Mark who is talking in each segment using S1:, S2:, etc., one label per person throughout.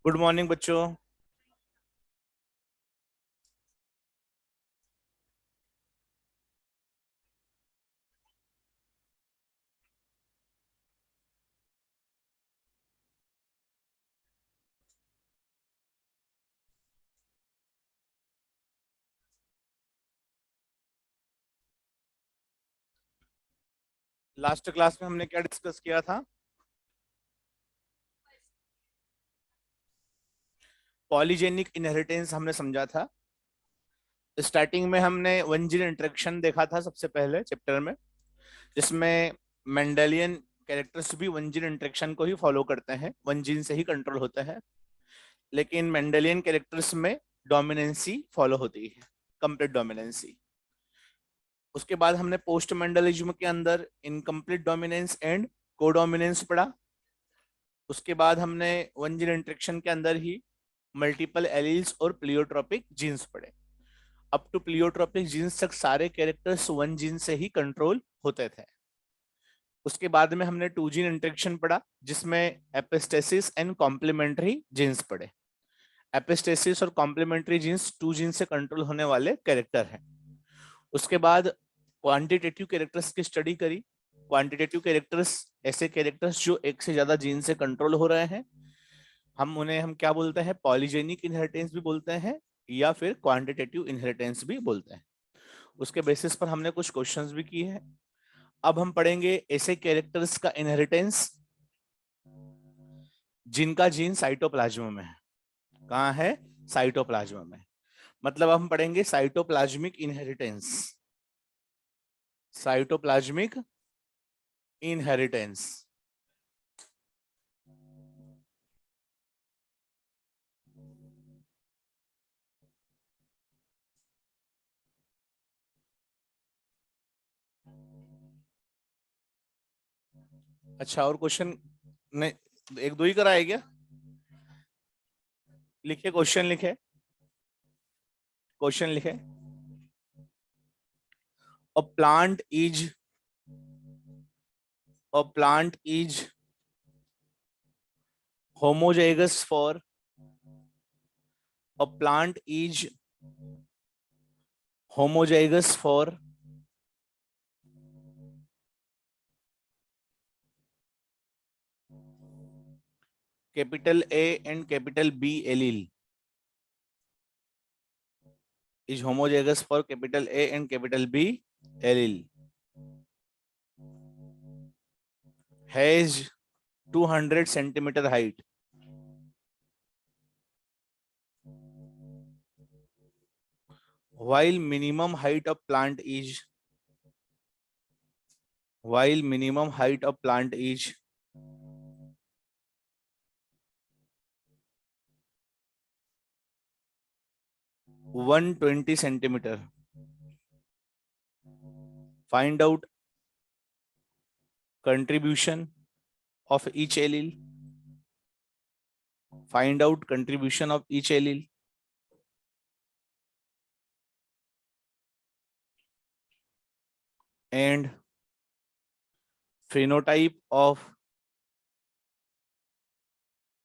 S1: Good morning बच्चों। Last class में हमने क्या डिस्कस किया था? पॉलीजेनिक इनहेरिटेंस हमने समझा था। स्टार्टिंग में हमने वन जीन इंटरेक्शन देखा था सबसे पहले चैप्टर में, जिसमें मेंडेलियन कैरेक्टर्स भी वन जीन इंटरेक्शन को ही फॉलो करते हैं, वन जीन से ही कंट्रोल होता है। लेकिन मेंडेलियन कैरेक्टर्स में डोमिनेंसी फॉलो होती है, कंप्लीट डोमिनेंसी। उसके बाद हमने पोस्ट मेंडलिज्म के अंदर इनकम्प्लीट डोमिनेंस एंड कोडोमिनेंस पढ़ा। उसके बाद हमने वन जीन इंटरेक्शन के अंदर ही मल्टीपल एलील्स और प्लियोट्रोपिक जीन्स पढ़े। अप टू प्लियोट्रोपिक जीन्स तक सारे कैरेक्टर्स वन जीन से ही कंट्रोल होते थे। उसके बाद में हमने टू जीन इंटरेक्शन पढ़ा, जिसमें एपिस्टेसिस एंड कॉम्प्लीमेंट्री जीन्स पढ़े। एपिस्टेसिस और कॉम्प्लीमेंट्री जीन्स टू जीन से कंट्रोल होने वाले कैरेक्टर हैं। उसके बाद क्वांटिटेटिव कैरेक्टर्स की स्टडी करी। क्वांटिटेटिव कैरेक्टर्स ऐसे कैरेक्टर्स जो एक से ज्यादा जीन से कंट्रोल हो रहे हैं, हम क्या बोलते हैं? पॉलीजेनिक इनहेरिटेंस भी बोलते हैं या फिर क्वांटिटेटिव इनहेरिटेंस भी बोलते हैं। उसके बेसिस पर हमने कुछ क्वेश्चंस भी किए हैं। अब हम पढ़ेंगे ऐसे कैरेक्टर्स का इनहेरिटेंस जिनका जीन साइटोप्लाज्म में है। कहाँ है? साइटोप्लाज्म में। मतलब हम पढ़ेंगे साइटोप्लाज्मिक इनहेरिटेंस। Cytoplasmic inheritance. अच्छा, और क्वेश्चन ने एक दो ही कराया क्या? लिखे क्वेश्चन, लिखे क्वेश्चन लिखे। A plant is a plant is homozygous for a plant is homozygous for capital A and capital B allele. Is homozygous for capital A and capital B allele. Has 200 centimeter height. While minimum height of plant is while minimum height of plant is 120 centimeter. Find out contribution of each allele. Find out contribution of each allele. And phenotype of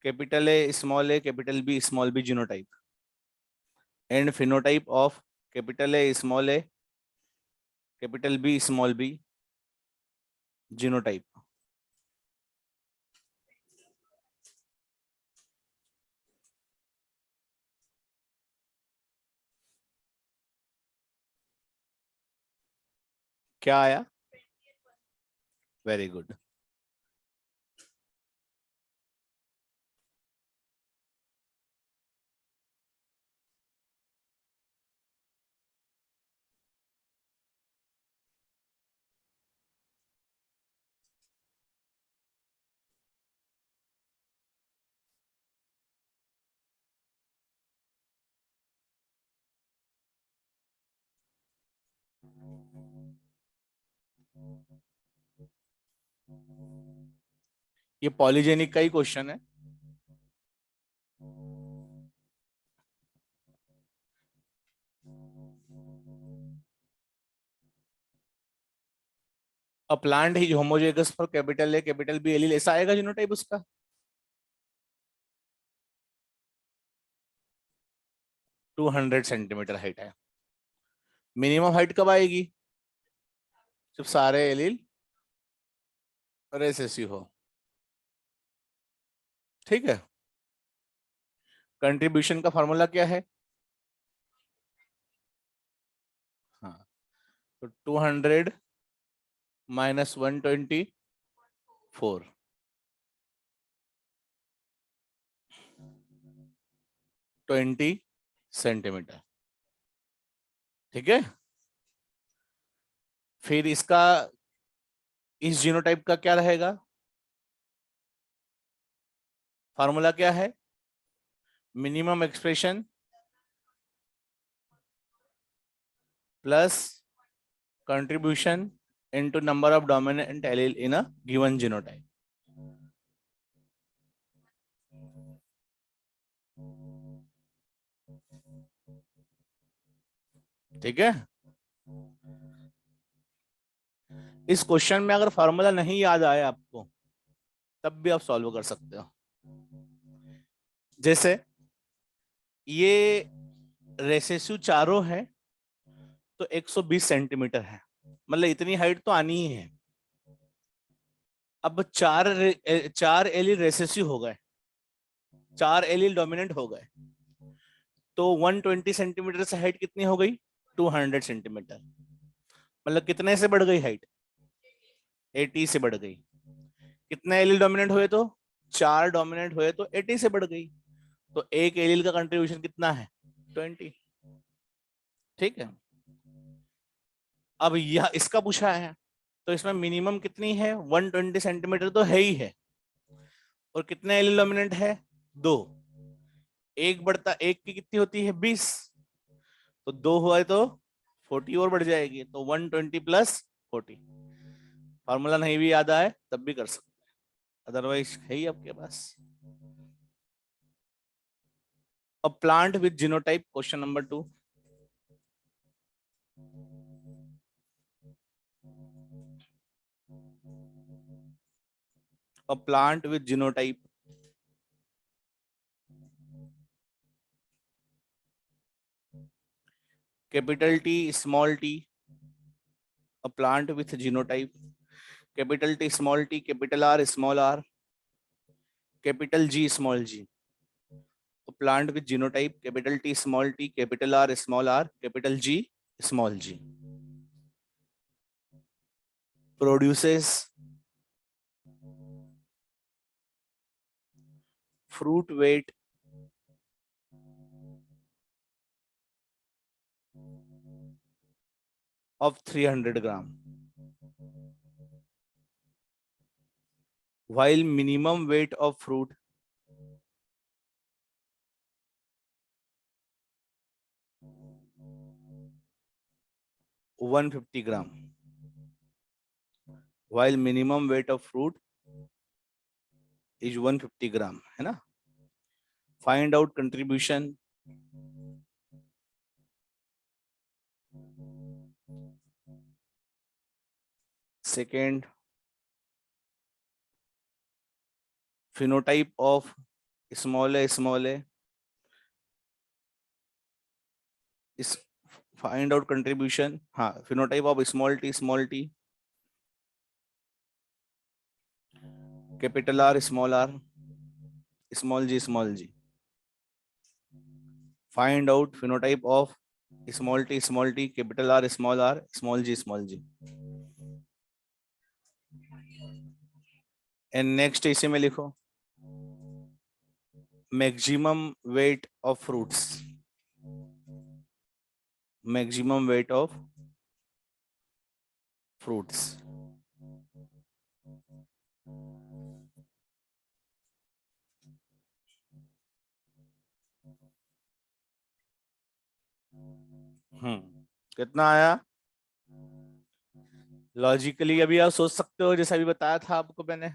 S1: capital A capital B small b genotype. And phenotype of capital A capital B small b genotype. क्या आया? Very good. ये polygenic का ही question है। A plant ही homozygous for capital A capital B allele, ऐसा आएगा genotype उसका। 200 सेंटीमीटर हाइट है। मिनिमम हाइट कब आएगी? जब सारे एलील रेसेसिव हो। ठीक है। कंट्रीब्यूशन का फॉर्मूला क्या है? हाँ, तो 200 माइनस 124, 20 सेंटीमीटर। ठीक है। फिर इसका, इस जीनोटाइप का क्या रहेगा? फॉर्मूला क्या है? Minimum expression plus contribution into number of dominant allele in a given genotype। ठीक है। इस क्वेश्चन में अगर फॉर्मूला नहीं याद आए आपको, तब भी आप सॉल्व कर सकते हो। जैसे ये रेसेसिव चारों है, तो 120 सेंटीमीटर है, मतलब इतनी हाइट तो आनी ही है। अब चार एलील रेसेसिव हो गए, चार एलील डोमिनेंट हो गए, तो 120 सेंटीमीटर से हाइट कितनी हो गई? 200 सेंटीमीटर। मतलब कितने से बढ़ गई हाइट? 80 से बढ़ गई। कितने एलील डोमिनेंट हुए? तो चार डोमिनेंट हुए तो 80 से बढ़ गई। तो एक एलील का कंट्रीब्यूशन कितना है? 20। ठीक है। अब यह इसका पूछा है, तो इसमें मिनिमम कितनी है? 120 सेंटीमीटर तो है ही है, और कितने एलील डोमिनेंट है? दो। एक बढ़ता, एक की कितनी होती है? 20। तो दो हुआ है तो 40 और बढ़ जाएगी, तो 120 प्लस 40। फॉर्मूला नहीं भी याद आए तब भी कर सकते हैं, अदरवाइज है ही आपके पास। A plant with genotype, question number 2. A plant with genotype capital T small t. A plant with genotype capital T small t, capital R small r, capital G small g. A plant with genotype capital T small t, capital R small r, capital G small g produces fruit weight of 300 gram, while minimum weight of fruit one 150 gram, while minimum weight of fruit is 150 gram, है ना? Find out contribution second phenotype of small a is find out contribution, हाँ, phenotype of small t, capital R small g, find out phenotype of small t, capital R small g, and next इसी में लिखो maximum weight of fruits, maximum weight of fruits। कितना आया? Logically अभी आप सोच सकते हो, जैसा अभी बताया था आपको मैंने।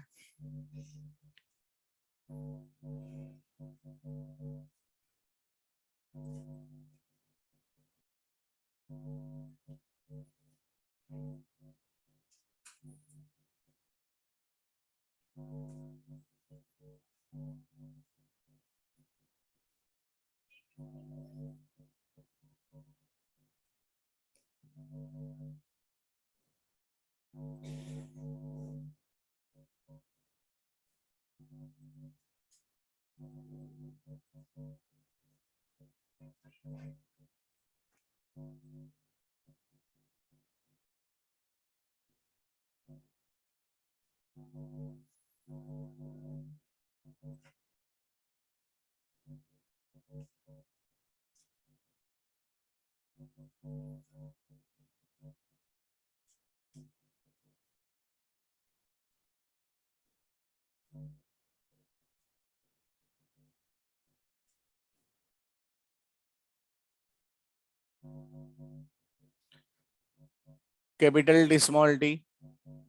S1: Capital T small T,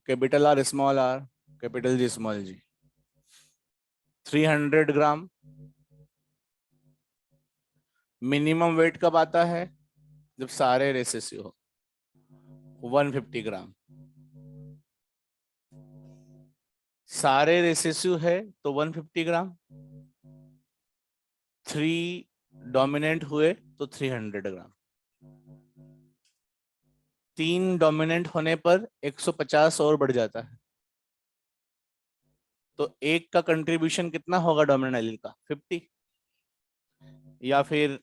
S1: capital R small R, capital G small G. 300 gram minimum weight कब आता है? जब सारे रेसेसिव हो। 150 ग्राम सारे रेसेसिव है तो 150 ग्राम। 3 डोमिनेंट हुए तो 300 ग्राम। 3 डोमिनेंट होने पर 150 और बढ़ जाता है। तो एक का कंट्रीब्यूशन कितना होगा डोमिनेंट एलील का? 50। या फिर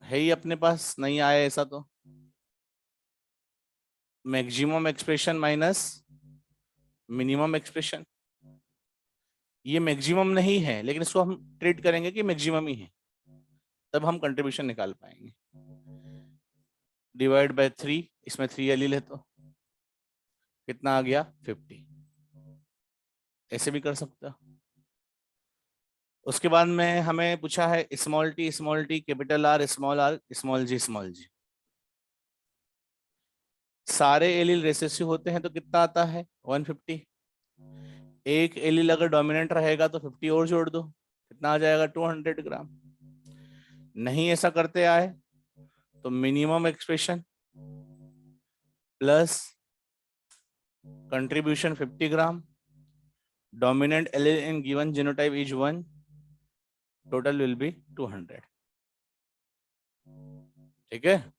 S1: है ही अपने पास नहीं आया ऐसा तो maximum expression minus minimum expression. ये मैक्सिमम नहीं है, लेकिन इसको हम ट्रीट करेंगे कि मैक्सिमम ही है, तब हम कंट्रीब्यूशन निकाल पाएंगे। डिवाइड बाय 3, इसमें 3 एलील है तो कितना आ गया? 50। ऐसे भी कर सकते हो। उसके बाद में हमें पूछा है small T capital R small g. सारे एलील रेसेसिव होते हैं तो कितना आता है? 150। एक एलील अगर डोमिनेंट रहेगा तो 50 और जोड़ दो, कितना आ जाएगा? 200 ग्राम। नहीं ऐसा करते आए तो minimum expression plus contribution 50 gram, dominant allele in given genotype is 1, total will be 200। ठीक है।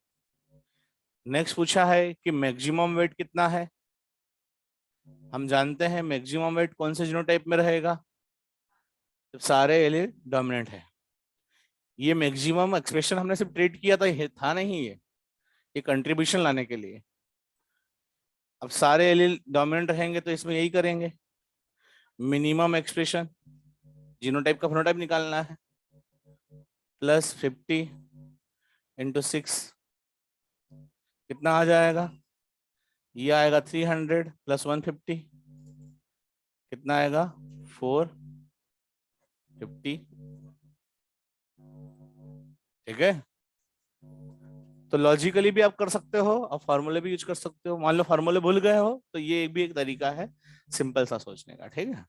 S1: नेक्स्ट पूछा है कि मैक्सिमम वेट कितना है। हम जानते हैं मैक्सिमम वेट कौन से जीनोटाइप में रहेगा? जब सारे एलील डोमिनेंट है। ये मैक्सिमम एक्सप्रेशन हमने सिर्फ ट्रीट किया था, ये था नहीं, ये कंट्रीब्यूशन लाने के लिए। अब सारे एलील डोमिनेंट रहेंगे तो इसमें यही करेंगे, मिनिमम एक्सप्रेशन जीनोटाइप का फिनोटाइप निकालना है, प्लस 50 × 6 कितना आ जाएगा? ये आएगा 300 प्लस 150 कितना आएगा? 450। ठीक है। तो लॉजिकली भी आप कर सकते हो और फार्मूले भी यूज कर सकते हो। मान लो फार्मूले भूल गए हो तो ये भी एक तरीका है सिंपल सा सोचने का। ठीक है।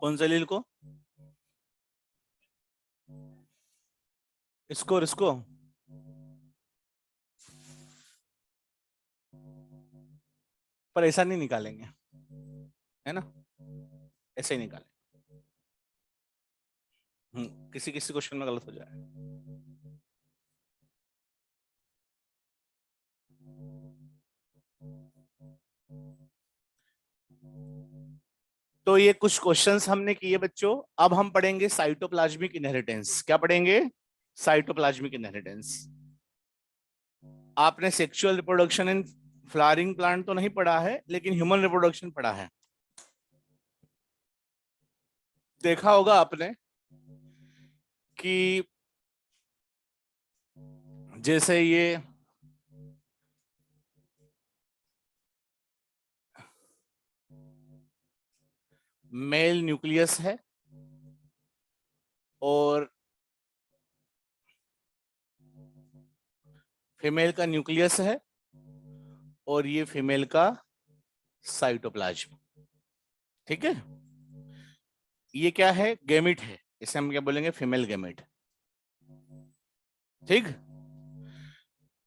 S1: कौन सा लील को? इसको पर ऐसा नहीं निकालेंगे, है ना? ऐसे ही निकालें। किसी किसी क्वेश्चन में गलत हो जाए। तो ये कुछ क्वेश्चंस हमने किए बच्चों। अब हम पढ़ेंगे साइटोप्लाज्मिक इनहेरिटेंस। क्या पढ़ेंगे? Cytoplasmic inheritance. आपने sexual reproduction in flowering plant तो नहीं पढ़ा है, लेकिन ह्यूमन रिप्रोडक्शन पढ़ा है। देखा होगा आपने कि जैसे ये मेल न्यूक्लियस है और फीमेल का न्यूक्लियस है और ये फीमेल का साइटोप्लाज्म। ठीक है, ये क्या है? गैमेट है, इसे हम क्या बोलेंगे? Female gamete. ठीक।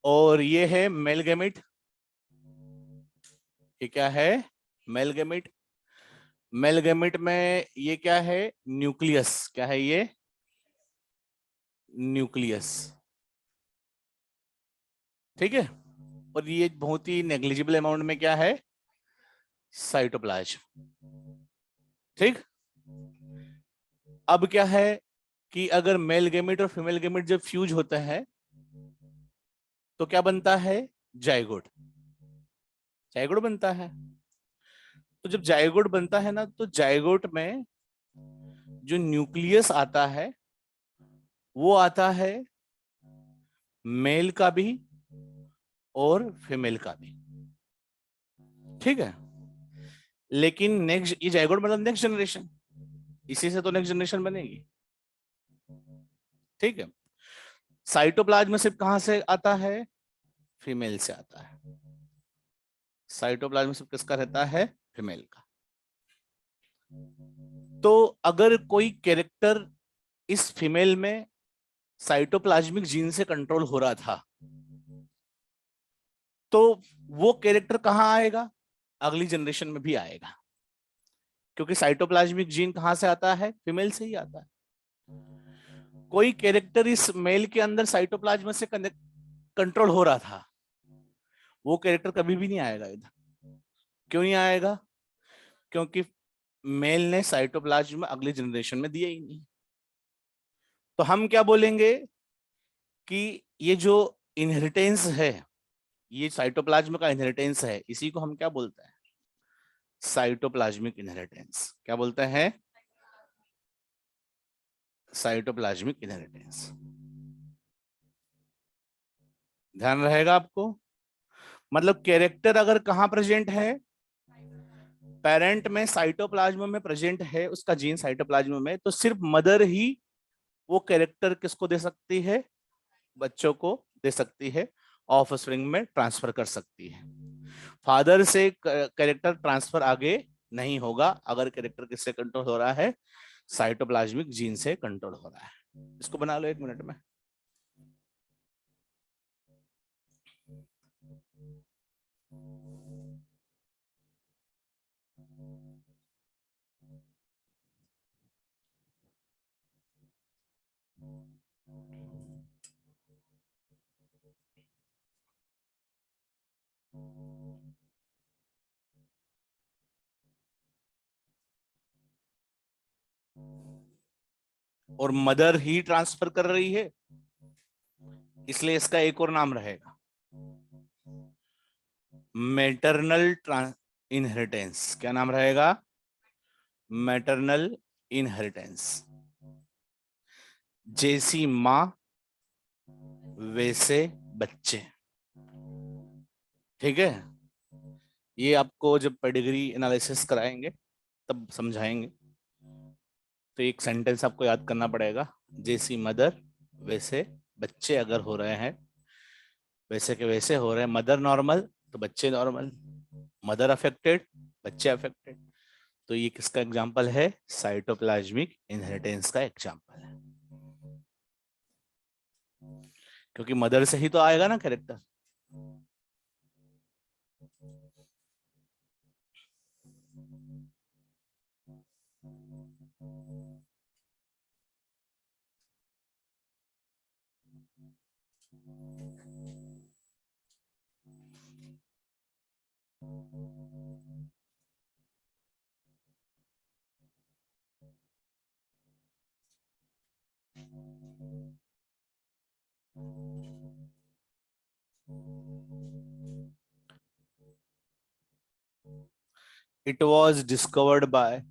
S1: और ये है मेल गैमेट। ये क्या है? Male gamete. मेल गैमेट में ये क्या है? न्यूक्लियस। क्या है ये? न्यूक्लियस। ठीक है। और ये बहुत ही नेग्लिजिबल अमाउंट में क्या है? साइटोप्लाज्म। ठीक। अब क्या है कि अगर मेल गैमेट और फीमेल गैमेट जब फ्यूज होते हैं तो क्या बनता है? जाइगोट। जाइगोट बनता है। तो जब जाइगोट बनता है ना, तो जाइगोट में जो न्यूक्लियस आता है वो आता है मेल का भी और फीमेल का भी। ठीक है। लेकिन नेक्स्ट, ये जाइगोट मतलब नेक्स्ट जनरेशन, इसी से तो नेक्स्ट जनरेशन बनेगी। ठीक है। साइटोप्लाज्म सिर्फ कहां से आता है? फीमेल से आता है। साइटोप्लाज्म सिर्फ किसका रहता है? फीमेल का। तो अगर कोई कैरेक्टर इस फीमेल में साइटोप्लाज्मिक जीन से कंट्रोल हो रहा था, तो वो कैरेक्टर कहां आएगा? अगली जनरेशन में भी आएगा, क्योंकि साइटोप्लाज्मिक जीन कहां से आता है? फीमेल से ही आता है। कोई कैरेक्टर इस मेल के अंदर साइटोप्लाज्म से कंट्रोल हो रहा था, वो कैरेक्टर कभी भी नहीं आएगा इधर। क्यों नहीं आएगा? क्योंकि मेल ने साइटोप्लाज्म अगली जनरेशन में दिया ही नहीं। तो हम क्या बोलेंगे कि ये जो इनहेरिटेंस है, ये साइटोप्लाज्म का इनहेरिटेंस है, इसी को हम क्या बोलते हैं? Cytoplasmic inheritance. क्या बोलते हैं? Cytoplasmic inheritance. ध्यान रहेगा आपको। मतलब कैरेक्टर अगर कहां प्रेजेंट है? पेरेंट में, साइटोप्लाज्म में प्रेजेंट है उसका जीन साइटोप्लाज्म में, तो सिर्फ मदर ही वो कैरेक्टर किसको दे सकती है? बच्चों को दे सकती है, ऑफस्प्रिंग में ट्रांसफर कर सकती है। फादर से कैरेक्टर ट्रांसफर आगे नहीं होगा अगर कैरेक्टर किससे कंट्रोल हो रहा है? साइटोप्लाज्मिक जीन से कंट्रोल हो रहा है। इसको बना लो 1 मिनट में। और मदर ही ट्रांसफर कर रही है, इसलिए इसका एक और नाम रहेगा, मैटरनल इनहेरिटेंस। क्या नाम रहेगा? Maternal inheritance. जैसी माँ वैसे बच्चे। ठीक है। ये आपको जब पेडिग्री एनालिसिस कराएंगे तब समझाएंगे। तो एक सेंटेंस आपको याद करना पड़ेगा, जैसी मदर वैसे बच्चे अगर हो रहे हैं, वैसे के वैसे हो रहे हैं, मदर नॉर्मल तो बच्चे नॉर्मल, मदर अफेक्टेड बच्चे अफेक्टेड। तो ये किसका एग्जाम्पल है? साइटोप्लाज्मिक इनहेरिटेंस का एग्जाम्पल है, क्योंकि मदर से ही तो आएगा ना character. It was discovered by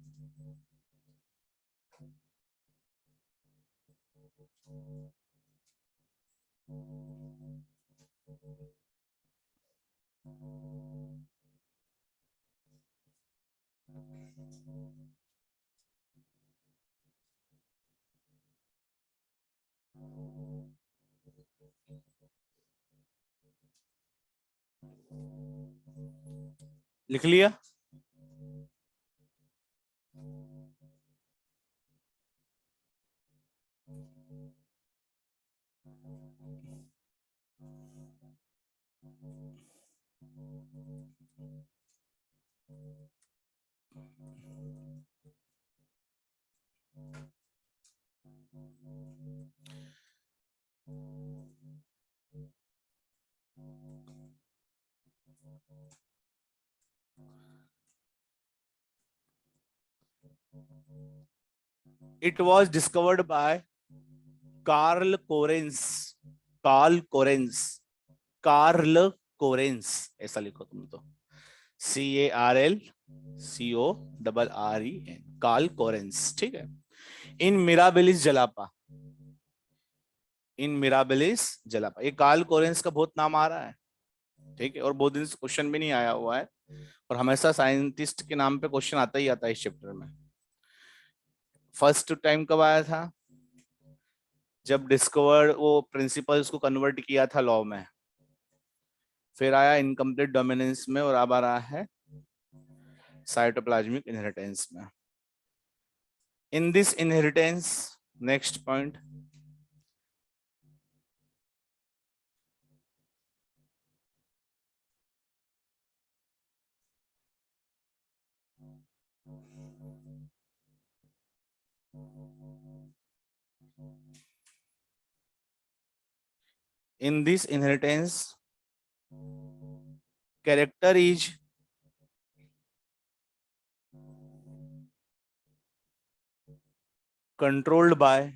S1: लिख लिया? It was discovered by Carl Correns. Carl Correns, Carl Correns, ऐसा लिखो तुम तो, CARLCORREN, कार्ल कोरेंस, ठीक है। इन मिराबिलिस जलापा, इन मिराबिलिस जलापा, ये कार्ल कोरेंस का बहुत नाम आ रहा है, ठीक है, और बहुत दिन से क्वेश्चन भी नहीं आया हुआ है, और हमेशा साइंटिस्ट के नाम पे क्वेश्चन आता ही आता है इस चैप्टर में। फर्स्ट टाइम कब आया था? जब डिस्कवर वो प्रिंसिपल्स को कन्वर्ट किया था लॉ में, फिर आया इनकम्प्लीट डोमिनेंस में, और अब आ रहा है साइटोप्लाज्मिक इनहेरिटेंस में। In this inheritance, next point, in this inheritance character is controlled by,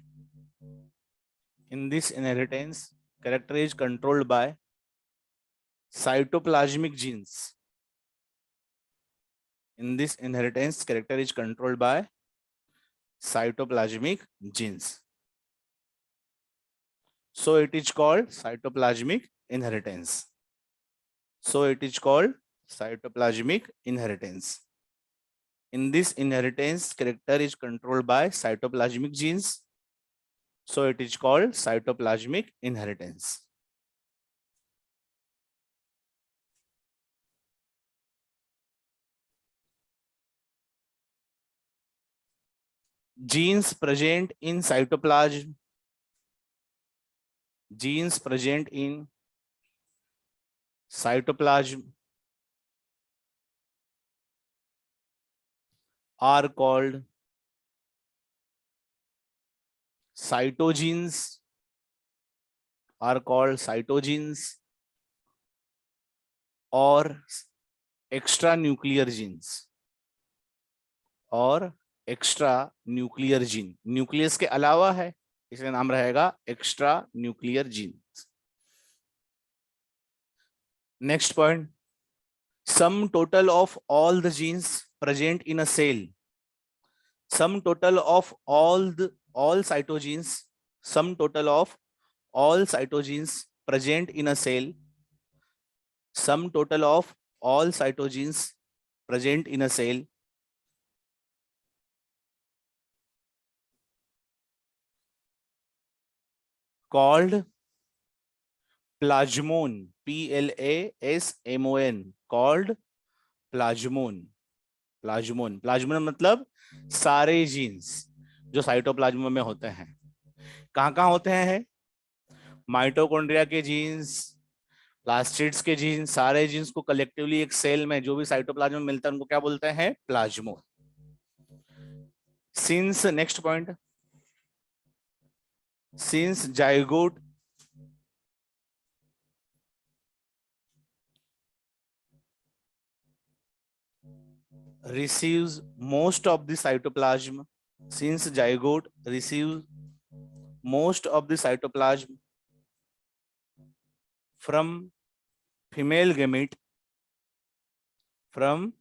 S1: in this inheritance character is controlled by cytoplasmic genes. In this inheritance character is controlled by cytoplasmic genes, so it is called cytoplasmic inheritance. So it is called cytoplasmic inheritance. In this inheritance character is controlled by cytoplasmic genes, so it is called cytoplasmic inheritance. Genes present in cytoplasm, genes present in cytoplasm are called cytogenes, are called cytogenes or extra nuclear genes, और extra nuclear gene, nucleus के अलावा है, इसका नाम रहेगा extra nuclear gene. Next point, sum total of all the genes present in a cell, sum total of all cytogenes, sum total of all cytogenes present in a cell, sum total of all cytogenes present in a cell called plasmon, PLASMON, called plasmon, प्लाज्मोन, प्लाज्मोन मतलब सारे jeans जो cytoplasm में होते हैं। कहाँ कहाँ होते हैं? माइटोकॉन्ड्रिया के जीन्स, प्लास्टिड्स के जीन्स, सारे जीन्स को कलेक्टिवली एक सेल में जो भी साइटोप्लाज्म में मिलता है उनको क्या बोलते हैं? Plasmon. Since, next point, since zygote receives most of the cytoplasm, since zygote receives most of the cytoplasm from female gamete, from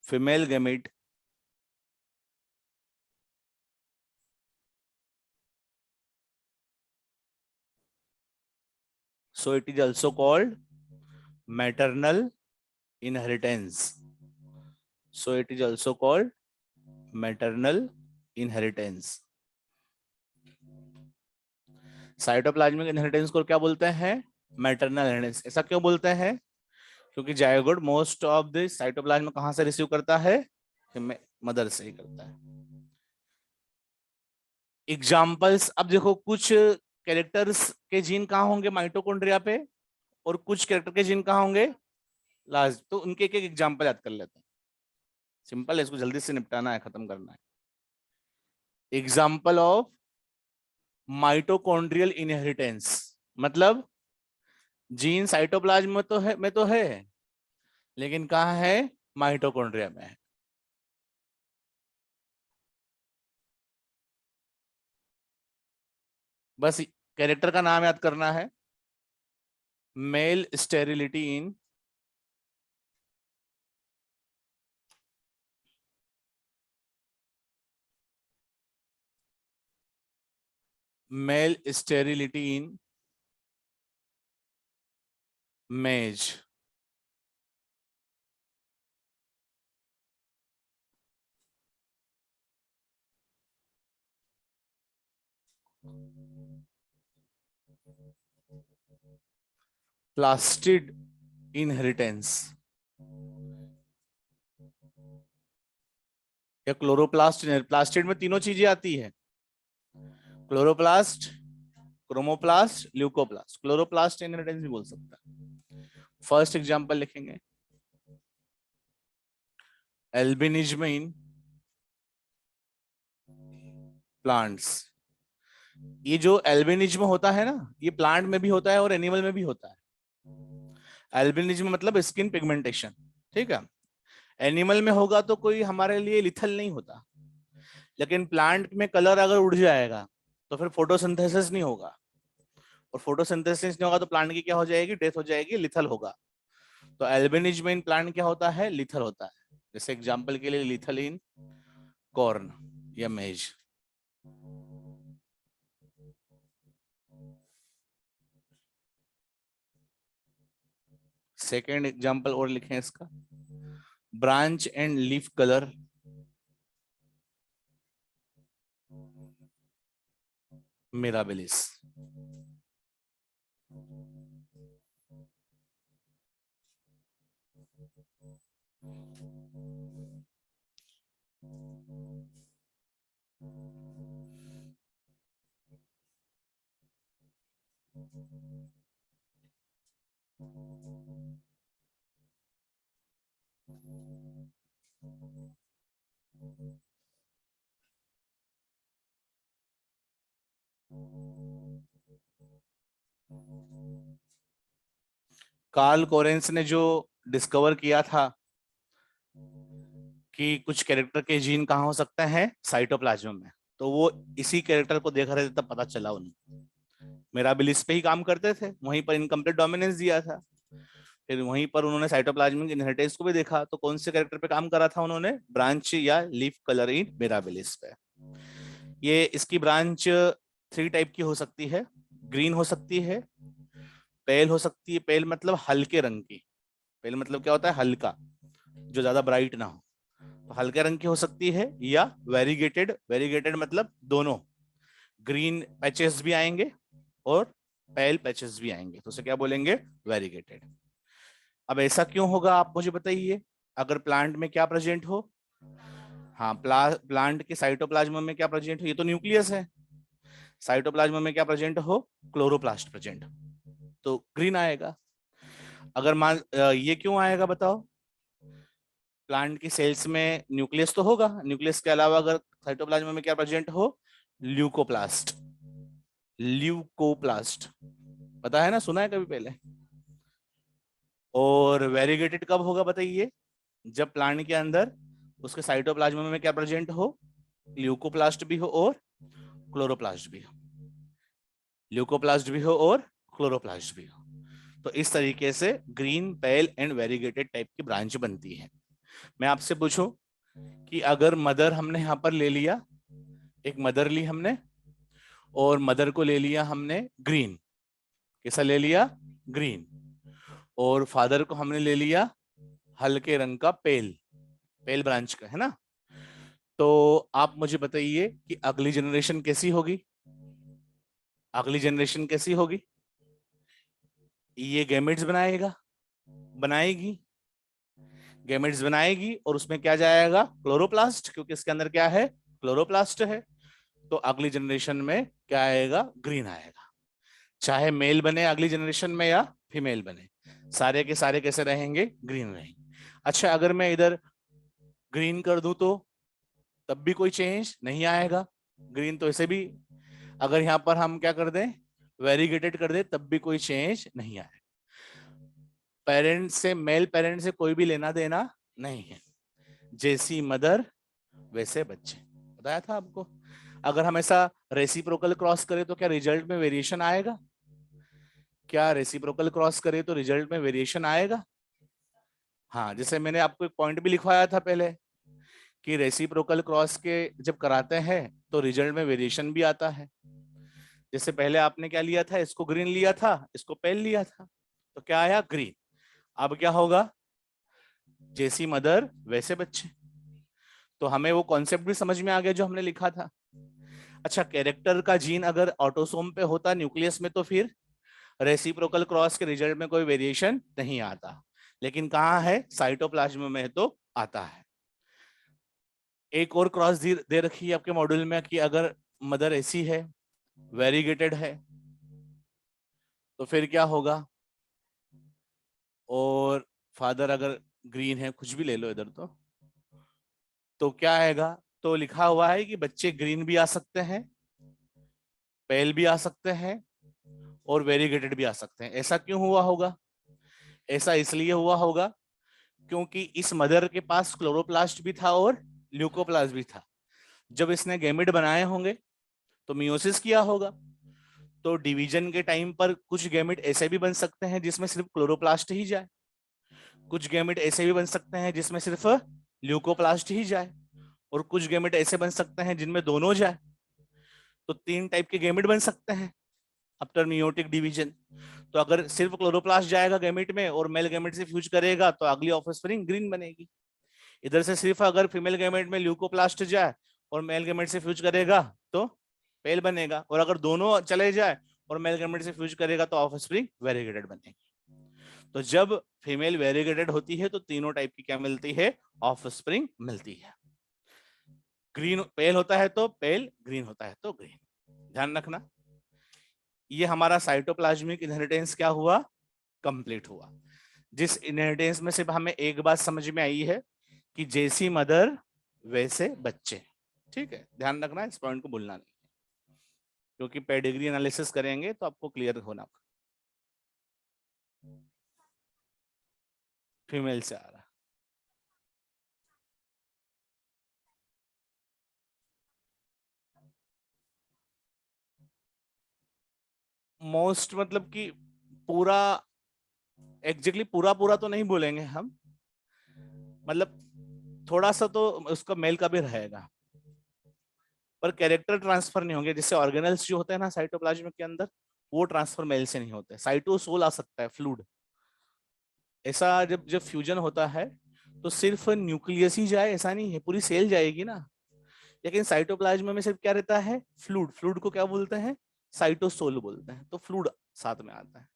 S1: female gamete, So it is also called maternal inheritance. So it is also called maternal inheritance. Cytoplasmic inheritance को क्या बोलते हैं? Maternal inheritance. ऐसा क्यों बोलते हैं? क्योंकि zygote most of the cytoplasm कहां से रिसीव करता है? मदर से ही करता है। एग्जाम्पल्स, अब देखो कुछ कैरेक्टर्स के जीन कहाँ होंगे माइटोकॉन्ड्रिया पे, और कुछ कैरेक्टर के जीन कहाँ होंगे लास्ट, तो उनके एक एक एग्जाम्पल याद कर लेते हैं। सिंपल है, इसको जल्दी से निपटाना है, खत्म करना है। एग्जाम्पल ऑफ माइटोकॉन्ड्रियल इनहेरिटेंस, मतलब जीन साइटोप्लाज्म में तो है, लेकिन कहाँ है? माइटोकॉन्ड्रिया में है। बस कैरेक्टर का नाम याद करना है। Male sterility in male sterility इन मेज। प्लास्टिड इनहेरिटेंस या क्लोरोप्लास्ट। प्लास्टिड में तीनों चीजें आती है, chloroplast, chromoplast, leucoplast. Chloroplast inheritance भी बोल सकता है। फर्स्ट एग्जांपल लिखेंगे, एल्बिनिज्म इन प्लांट्स। ये जो एल्बिनिज्म होता है ना, ये प्लांट में भी होता है और एनिमल में भी होता है। एल्बिनिज्म मतलब स्किन पिगमेंटेशन, ठीक है। एनिमल में होगा तो कोई हमारे लिए लिथल नहीं होता, लेकिन प्लांट में कलर अगर उड़ जाएगा तो फिर फोटोसिंथेसिस नहीं होगा, और फोटोसिंथेसिस नहीं होगा तो प्लांट की क्या हो जाएगी? डेथ हो जाएगी, लिथल होगा। तो एल्बिनिज्म इन प्लांट क्या होता है? लिथल होता है। जैसे एग्जांपल के लिए लिथल इन कॉर्न या मेज। सेकेंड एग्जांपल और लिखें इसका, branch and leaf colour Mirabilis. Carl Correns ने जो डिस्कवर किया था कि कुछ कैरेक्टर के जीन कहाँ हो सकते हैं? साइटोप्लाज्म में। तो वो इसी कैरेक्टर को देख रहे थे, तब पता चला उन्हें। मिराबिलिस पे ही काम करते थे, वहीं पर इनकम्प्लीट डोमिनेंस दिया था। फिर वहीं पर उन्होंने साइटोप्लाज्मिक इनहेरिटेंस को भी देखा, तो कौन से कैरेक्टर पे काम करा था उन्होंने? ब्रांच या लीफ कलर इन मिराबिलिस पे। ये इसकी ब्रांच 3 टाइप की हो सकती है। ग्रीन हो सकती है, पेल हो सकती है, पेल मतलब हल्के रंग की। पेल मतलब क्या होता है? हल्का, जो ज्यादा ब्राइट ना हो। तो हल्के रंग की हो सकती है, या वेरीगेटेड। वेरीगेटेड मतलब दोनों, ग्रीन पैचेस भी आएंगे और पेल पैचेस भी आएंगे, तो उसे क्या बोलेंगे? वेरीगेटेड। अब ऐसा क्यों होगा आप मुझे बताइए? अगर प्लांट में क्या प्रेजेंट हो? हाँ, प्लांट के साइटोप्लाज्म में क्या प्रेजेंट हो? ये तो न्यूक्लियस है। साइटोप्लाज्म में क्या प्रेजेंट हो? क्लोरोप्लास्ट प्रेजेंट, तो ग्रीन आएगा। अगर मान ये क्यों आएगा बताओ? प्लांट की सेल्स में न्यूक्लियस तो होगा, न्यूक्लियस के अलावा अगर साइटोप्लाज्म में क्या प्रेजेंट हो? ल्यूकोप्लास्ट। ल्यूकोप्लास्ट पता है ना, सुना है कभी पहले? और वेरीगेटेड कब होगा बताइए? जब प्लांट के अंदर उसके साइटोप्लाज्म में क्या प्रेजेंट हो? ल्यूकोप्लास्ट भी हो और क्लोरोप्लास्ट भी हो। ल्यूकोप्लास्ट भी हो और क्लोरोप्लास्ट भी हो। तो इस तरीके से green, pale and variegated type की ब्रांच बनती है। मैं आपसे पूछूं कि अगर मदर हमने यहां पर ले लिया, एक मदर ली हमने, और मदर को ले लिया हमने ग्रीन। कैसा ले लिया? ग्रीन, और फादर को हमने ले लिया हल्के रंग का, पेल पेल ब्रांच का, है ना। तो आप मुझे बताइए कि अगली जनरेशन कैसी होगी। अगली जनरेशन कैसी होगी? ये गैमेट्स बनाएगा, बनाएगी, गैमेट्स बनाएगी, और उसमें क्या जाएगा? क्लोरोप्लास्ट, क्योंकि इसके अंदर क्या है? क्लोरोप्लास्ट है। तो अगली जनरेशन में क्या आएगा? ग्रीन आएगा। चाहे मेल बने अगली जनरेशन में या फीमेल बने, सारे के सारे कैसे रहेंगे? ग्रीन रहेंगे। अच्छा, अगर मैं इधर ग्रीन कर दूं तो तब भी कोई चेंज नहीं आएगा। ग्रीन तो ऐसे भी, अगर यहां पर हम क्या कर दें? वेरीगेटेड कर दे, तब भी कोई चेंज नहीं आएगा। पेरेंट्स से, मेल पेरेंट्स से कोई भी लेना देना नहीं है। जैसी मदर वैसे बच्चे, बताया था आपको। अगर हम ऐसा रेसिप्रोकल क्रॉस करें तो क्या रिजल्ट में वेरिएशन आएगा? क्या रेसिप्रोकल क्रॉस करें तो रिजल्ट में वेरिएशन आएगा? हाँ, जैसे मैंने आपको एक पॉइंट भी लिखवाया था पहले कि रेसिप्रोकल क्रॉस के जब कराते हैं तो रिजल्ट में वेरिएशन भी आता है। जैसे पहले आपने क्या लिया था? इसको ग्रीन लिया था, इसको पेल लिया था, तो क्या आया? ग्रीन। अब क्या होगा? जैसी मदर वैसे बच्चे। तो हमें वो कॉन्सेप्ट भी समझ में आ गया जो हमने लिखा था। अच्छा, कैरेक्टर का जीन अगर ऑटोसोम पे होता न्यूक्लियस में, तो फिर रेसिप्रोकल क्रॉस के रिजल्ट में कोई वेरिएशन नहीं आता, लेकिन कहाँ है? साइटोप्लाज्म में तो आता है। एक और क्रॉस दे रखी है आपके मॉड्यूल में कि अगर मदर ऐसी है, वेरीगेटेड है, तो फिर क्या होगा? और फादर अगर ग्रीन है, कुछ भी ले लो इधर, तो क्या आएगा? तो लिखा हुआ है कि बच्चे ग्रीन भी आ सकते हैं, पेल भी आ सकते हैं, और वेरीगेटेड भी आ सकते हैं। ऐसा क्यों हुआ होगा? ऐसा इसलिए हुआ होगा क्योंकि इस मदर के पास क्लोरोप्लास्ट भी था और ल्यूकोप्लास्ट भी था। जब इसने गैमेट बनाए होंगे तो मियोसिस किया होगा, तो डिवीजन के टाइम पर कुछ गैमेट ऐसे भी बन सकते हैं जिसमें सिर्फ क्लोरोप्लास्ट ही जाए, कुछ गैमेट ऐसे भी बन सकते हैं जिसमें सिर्फ ल्यूकोप्लास्ट ही जाए, और कुछ गैमेट ऐसे बन सकते हैं जिनमें दोनों जाए। तो 3 टाइप के गैमेट बन सकते हैं आफ्टर मियोटिक डिवीजन। तो अगर सिर्फ क्लोरोप्लास्ट जाएगा गैमेट में और मेल गैमेट से फ्यूज करेगा तो अगली ऑफस्प्रिंग ग्रीन बनेगी। इधर से सिर्फ अगर फीमेल गैमेट में ल्यूकोप्लास्ट जाए और मेल गैमेट से फ्यूज करेगा तो पेल बनेगा, और अगर दोनों चले जाए और मेल गैमेट से फ्यूज करेगा तो ऑफस्प्रिंग वेरीगेटेड बनेगी। तो जब फीमेल वेरीगेटेड होती है तो तीनों टाइप की क्या मिलती है? ऑफस्प्रिंग मिलती है। ग्रीन पेल होता है तो पेल, ग्रीन होता है तो ग्रीन। ध्यान रखना, ये हमारा साइटोप्लाज्मिक इनहेरिटेंस क्या हुआ? कंप्लीट हुआ। जिस इनहेरिटेंस में सिर्फ हमें एक बात समझ में आई है कि जैसी मदर वैसे बच्चे। ठीक है, ध्यान रखना, इस पॉइंट को भूलना नहीं, क्योंकि पेडिग्री एनालिसिस करेंगे तो आपको क्लियर होना। फीमेल से आ रहा। मोस्ट मतलब कि पूरा, एग्जैक्टली पूरा पूरा तो नहीं बोलेंगे हम, मतलब थोड़ा सा तो उसका मेल का भी रहेगा, पर कैरेक्टर ट्रांसफर नहीं होंगे। जैसे ऑर्गेनल्स जो होते हैं ना साइटोप्लाज्म के अंदर, वो ट्रांसफर मेल से नहीं होते। साइटोसोल आ सकता है, फ्लूड। ऐसा जब जब फ्यूजन होता है तो सिर्फ न्यूक्लियस ही जाए ऐसा नहीं है, पूरी सेल जाएगी ना। लेकिन साइटोप्लाज्म में सिर्फ क्या रहता है? फ्लूड। फ्लूड को क्या बोलते हैं? साइटोसोल बोलते हैं। तो फ्लूड साथ में आता है।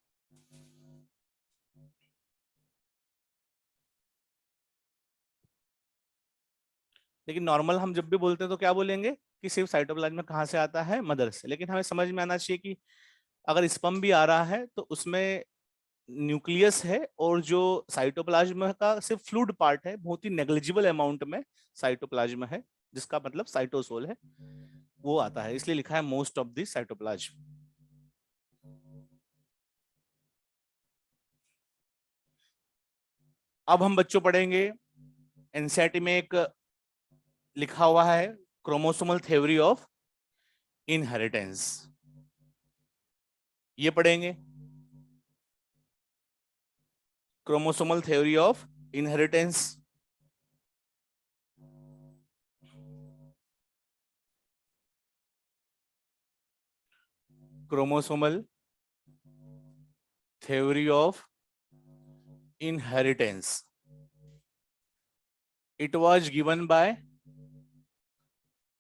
S1: लेकिन नॉर्मल हम जब भी बोलते हैं तो क्या बोलेंगे कि सिर्फ साइटोप्लाज्म कहाँ से आता है? मदर से। लेकिन हमें समझ में आना चाहिए कि अगर स्पर्म भी आ रहा है तो उसमें न्यूक्लियस है, और जो साइटोप्लाज्म का सिर्फ फ्लूइड पार्ट है, बहुत ही नेग्लिजिबल अमाउंट में साइटोप्लाज्म है, जिसका मतलब साइटोसोल है, वो आता है। इसलिए लिखा है मोस्ट ऑफ द साइटोप्लाज्म। अब हम बच्चों पढ़ेंगे, एनसीईआरटी में एक लिखा हुआ है क्रोमोसोमल थ्योरी ऑफ इनहेरिटेंस, ये पढ़ेंगे। Chromosomal theory of inheritance. Chromosomal theory of inheritance. It was given by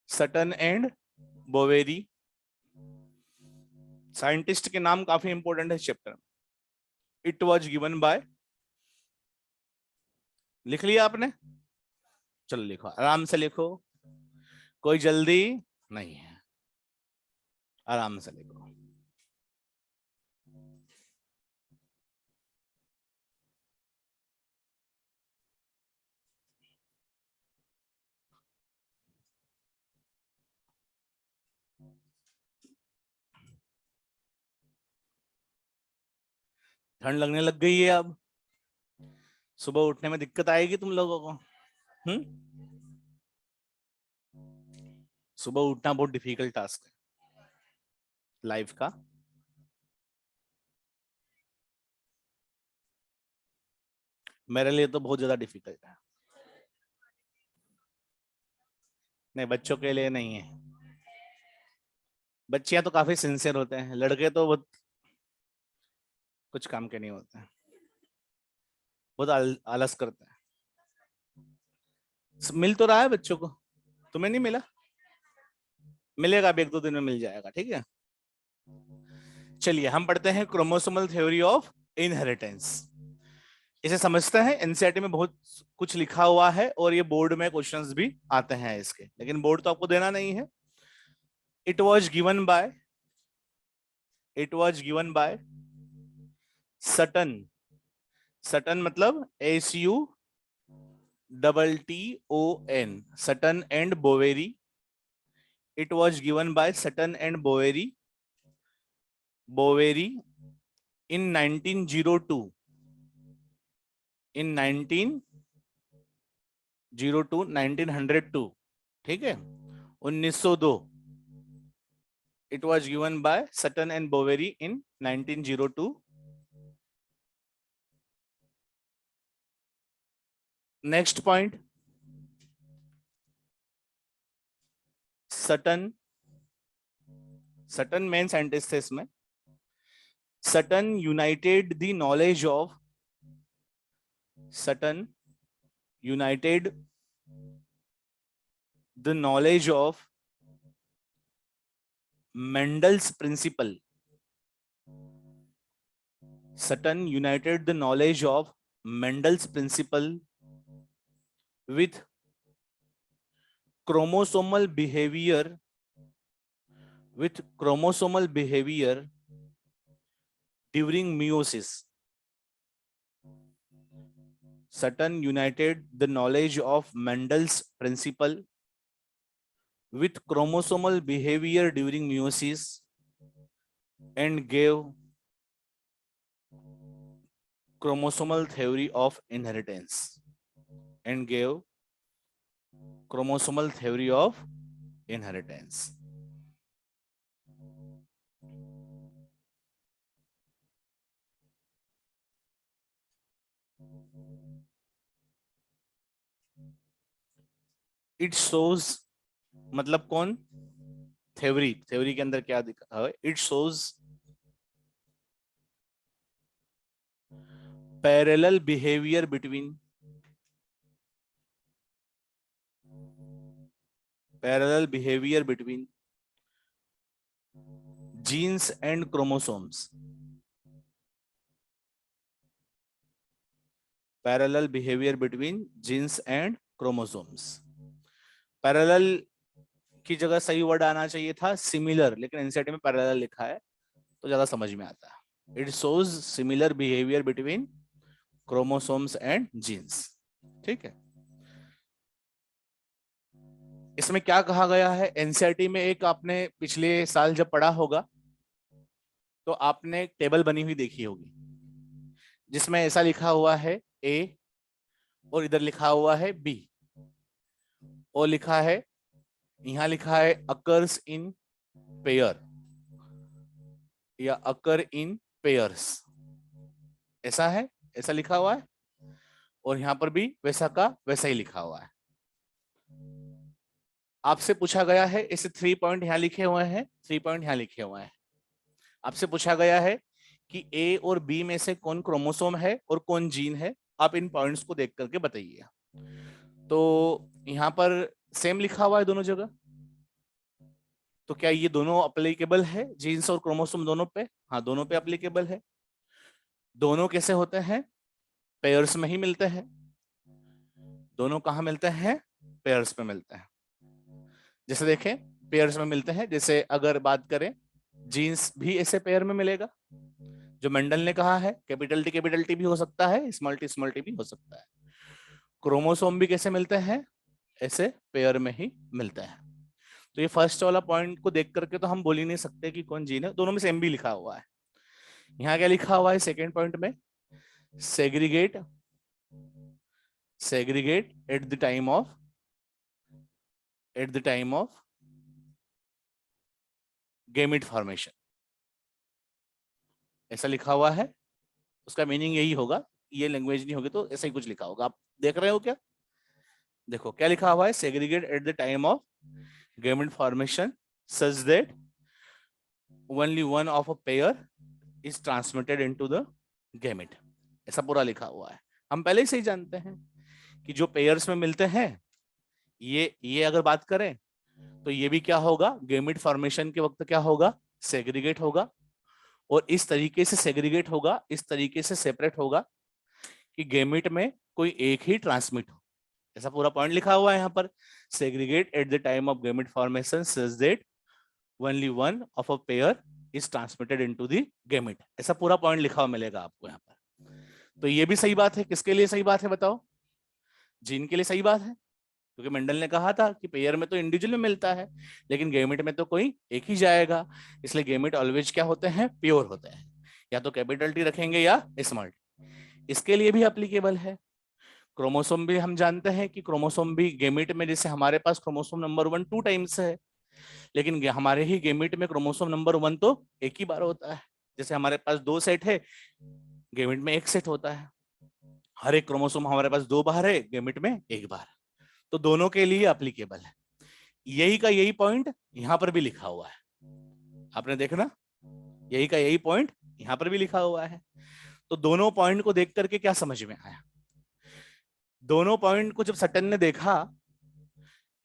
S1: Sutton and Boveri. Scientist के नाम काफी इंपॉर्टेंट है चैप्टर में. इट वॉज गिवन बाय, लिख लिया आपने? चलो लिखो, आराम से लिखो, कोई जल्दी नहीं है, आराम से लिखो. ठंड लगने लग गई है अब, सुबह उठने में दिक्कत आएगी तुम लोगों को. सुबह उठना बहुत डिफिकल्ट टास्क है लाइफ का. मेरे लिए तो बहुत ज्यादा डिफिकल्ट है. नहीं, बच्चों के लिए नहीं है. बच्चियां तो काफी सिंसियर होते हैं, लड़के तो बहुत कुछ काम के नहीं होते हैं, बहुत आलस करते हैं. मिल तो रहा है बच्चों को, तुम्हें नहीं मिला? मिलेगा, अब 1-2 दिन में मिल जाएगा. ठीक है, चलिए हम पढ़ते हैं क्रोमोसोमल थ्योरी ऑफ इनहेरिटेंस. इसे समझते हैं, एनसीईआरटी में बहुत कुछ लिखा हुआ है और ये बोर्ड में क्वेश्चंस भी आते हैं इसके, लेकिन बोर्ड तो आपको देना नहीं है. It was given by Sutton. Sutton मतलब SUTTON, Sutton and Boveri. It was given by Sutton and Boveri in 1902. In 1902, ठीक है, 1902. It was given by Sutton and Boveri in 1902. Next point. Sutton main scientist थे इसमें. Sutton united the knowledge of Mendel's principle. Sutton united the knowledge of Mendel's principle with chromosomal behavior during meiosis. Sutton united the knowledge of Mendel's principle with chromosomal behavior during meiosis and gave chromosomal theory of inheritance. It shows, मतलब कौन? Theory के अंदर क्या दिखा है? It shows parallel behavior between genes and chromosomes. Parallel behavior between genes and chromosomes. Parallel की जगह सही वर्ड आना चाहिए था सिमिलर, लेकिन एनसीईआरटी में पैरेलल लिखा है तो ज्यादा समझ में आता है. It shows similar behaviour between chromosomes and genes. ठीक है, इसमें क्या कहा गया है? एनसीईआरटी में एक आपने पिछले साल जब पढ़ा होगा तो आपने एक टेबल बनी हुई देखी होगी जिसमें ऐसा लिखा हुआ है A और इधर लिखा हुआ है B, और लिखा है, यहां लिखा है अकर्स इन पेयर या अकर इन पेयर्स, ऐसा है, ऐसा लिखा हुआ है, और यहां पर भी वैसा का वैसा ही लिखा हुआ है. आपसे पूछा गया है, इसे 3 पॉइंट यहां लिखे हुए हैं, 3 पॉइंट यहां लिखे हुए हैं. आपसे पूछा गया है कि ए और बी में से कौन क्रोमोसोम है और कौन जीन है, आप इन पॉइंट्स को देख करके बताइए। तो यहाँ पर सेम लिखा हुआ है दोनों जगह, तो क्या ये दोनों अप्लीकेबल है, जीन्स और क्रोमोसोम दोनों पे? हाँ, दोनों पे अप्लीकेबल है। दोनों कैसे होते हैं? पेयर्स में ही मिलते हैं। दोनों कहाँ मिलते हैं? पेयर्स में मिलते हैं। जैसे देखें, पेयर्स में मिलते हैं, जैसे अगर बात करें जीन्स भी ऐसे पेयर में मिलेगा, जो मेंडल ने कहा है कैपिटल टी भी हो सकता है, स्मॉल टी भी हो सकता है। क्रोमोसोम भी कैसे मिलते हैं? ऐसे पेयर में ही मिलते हैं। तो ये फर्स्ट वाला पॉइंट को देख करके तो हम बोल ही नहीं सकते कि कौन जीन है, दोनों में सेम भी लिखा हुआ है। यहाँ क्या लिखा हुआ है सेकेंड पॉइंट में? Segregate, segregate at the time of gamete formation, ऐसा लिखा हुआ है। उसका मीनिंग यही होगा, ये लैंग्वेज नहीं होगी तो ऐसा ही कुछ लिखा होगा। आप देख रहे हो क्या? देखो क्या लिखा हुआ है, segregate at the time of gamete formation such that only one of a pair is transmitted into the gamete, ऐसा पूरा लिखा हुआ है। हम पहले से ही जानते हैं कि जो पेयर्स में मिलते हैं, ये अगर बात करें तो ये भी क्या होगा, गेमिट फॉर्मेशन के वक्त क्या होगा, सेग्रीगेट होगा। और इस तरीके से सेग्रीगेट होगा, इस तरीके से सेपरेट होगा कि गेमिट में कोई एक ही ट्रांसमिट हो, ऐसा पूरा पॉइंट लिखा हुआ है यहाँ पर। Segregate at the time of gamete formation such that only one of a pair is transmitted into the gamete, ऐसा पूरा पॉइंट लिखा हुआ मिलेगा आपको यहाँ पर। तो ये भी सही बात है। किसके लिए सही बात है बताओ? जीन के लिए सही बात है, क्योंकि मेंडल ने कहा था कि पेयर में तो इंडिविजुअल में मिलता है, लेकिन गेमिट में तो कोई एक ही जाएगा, इसलिए गेमिट ऑलवेज क्या होते हैं, प्योर होते हैं। या तो कैपिटल टी रखेंगे या स्मॉल टी। इसके लिए भी एप्लीकेबल है। क्रोमोसोम भी हम जानते हैं कि क्रोमोसोम भी गेमिट में, जैसे हमारे पास क्रोमोसोम नंबर 1 2 टाइम्स है, लेकिन हमारे ही गेमिट में क्रोमोसोम नंबर 1 तो एक ही बार होता है। जैसे हमारे पास 2 सेट है, गेमिट में एक सेट होता है। हर एक क्रोमोसोम हमारे पास 2 बार है, गेमिट में एक बार। तो दोनों के लिए एप्लीकेबल है। यही का यही पॉइंट यहां पर भी लिखा हुआ है, आपने देखना, यही का यही पॉइंट यहां पर भी लिखा हुआ है। तो दोनों पॉइंट को देख करके क्या समझ में आया? दोनों पॉइंट को जब सटन ने देखा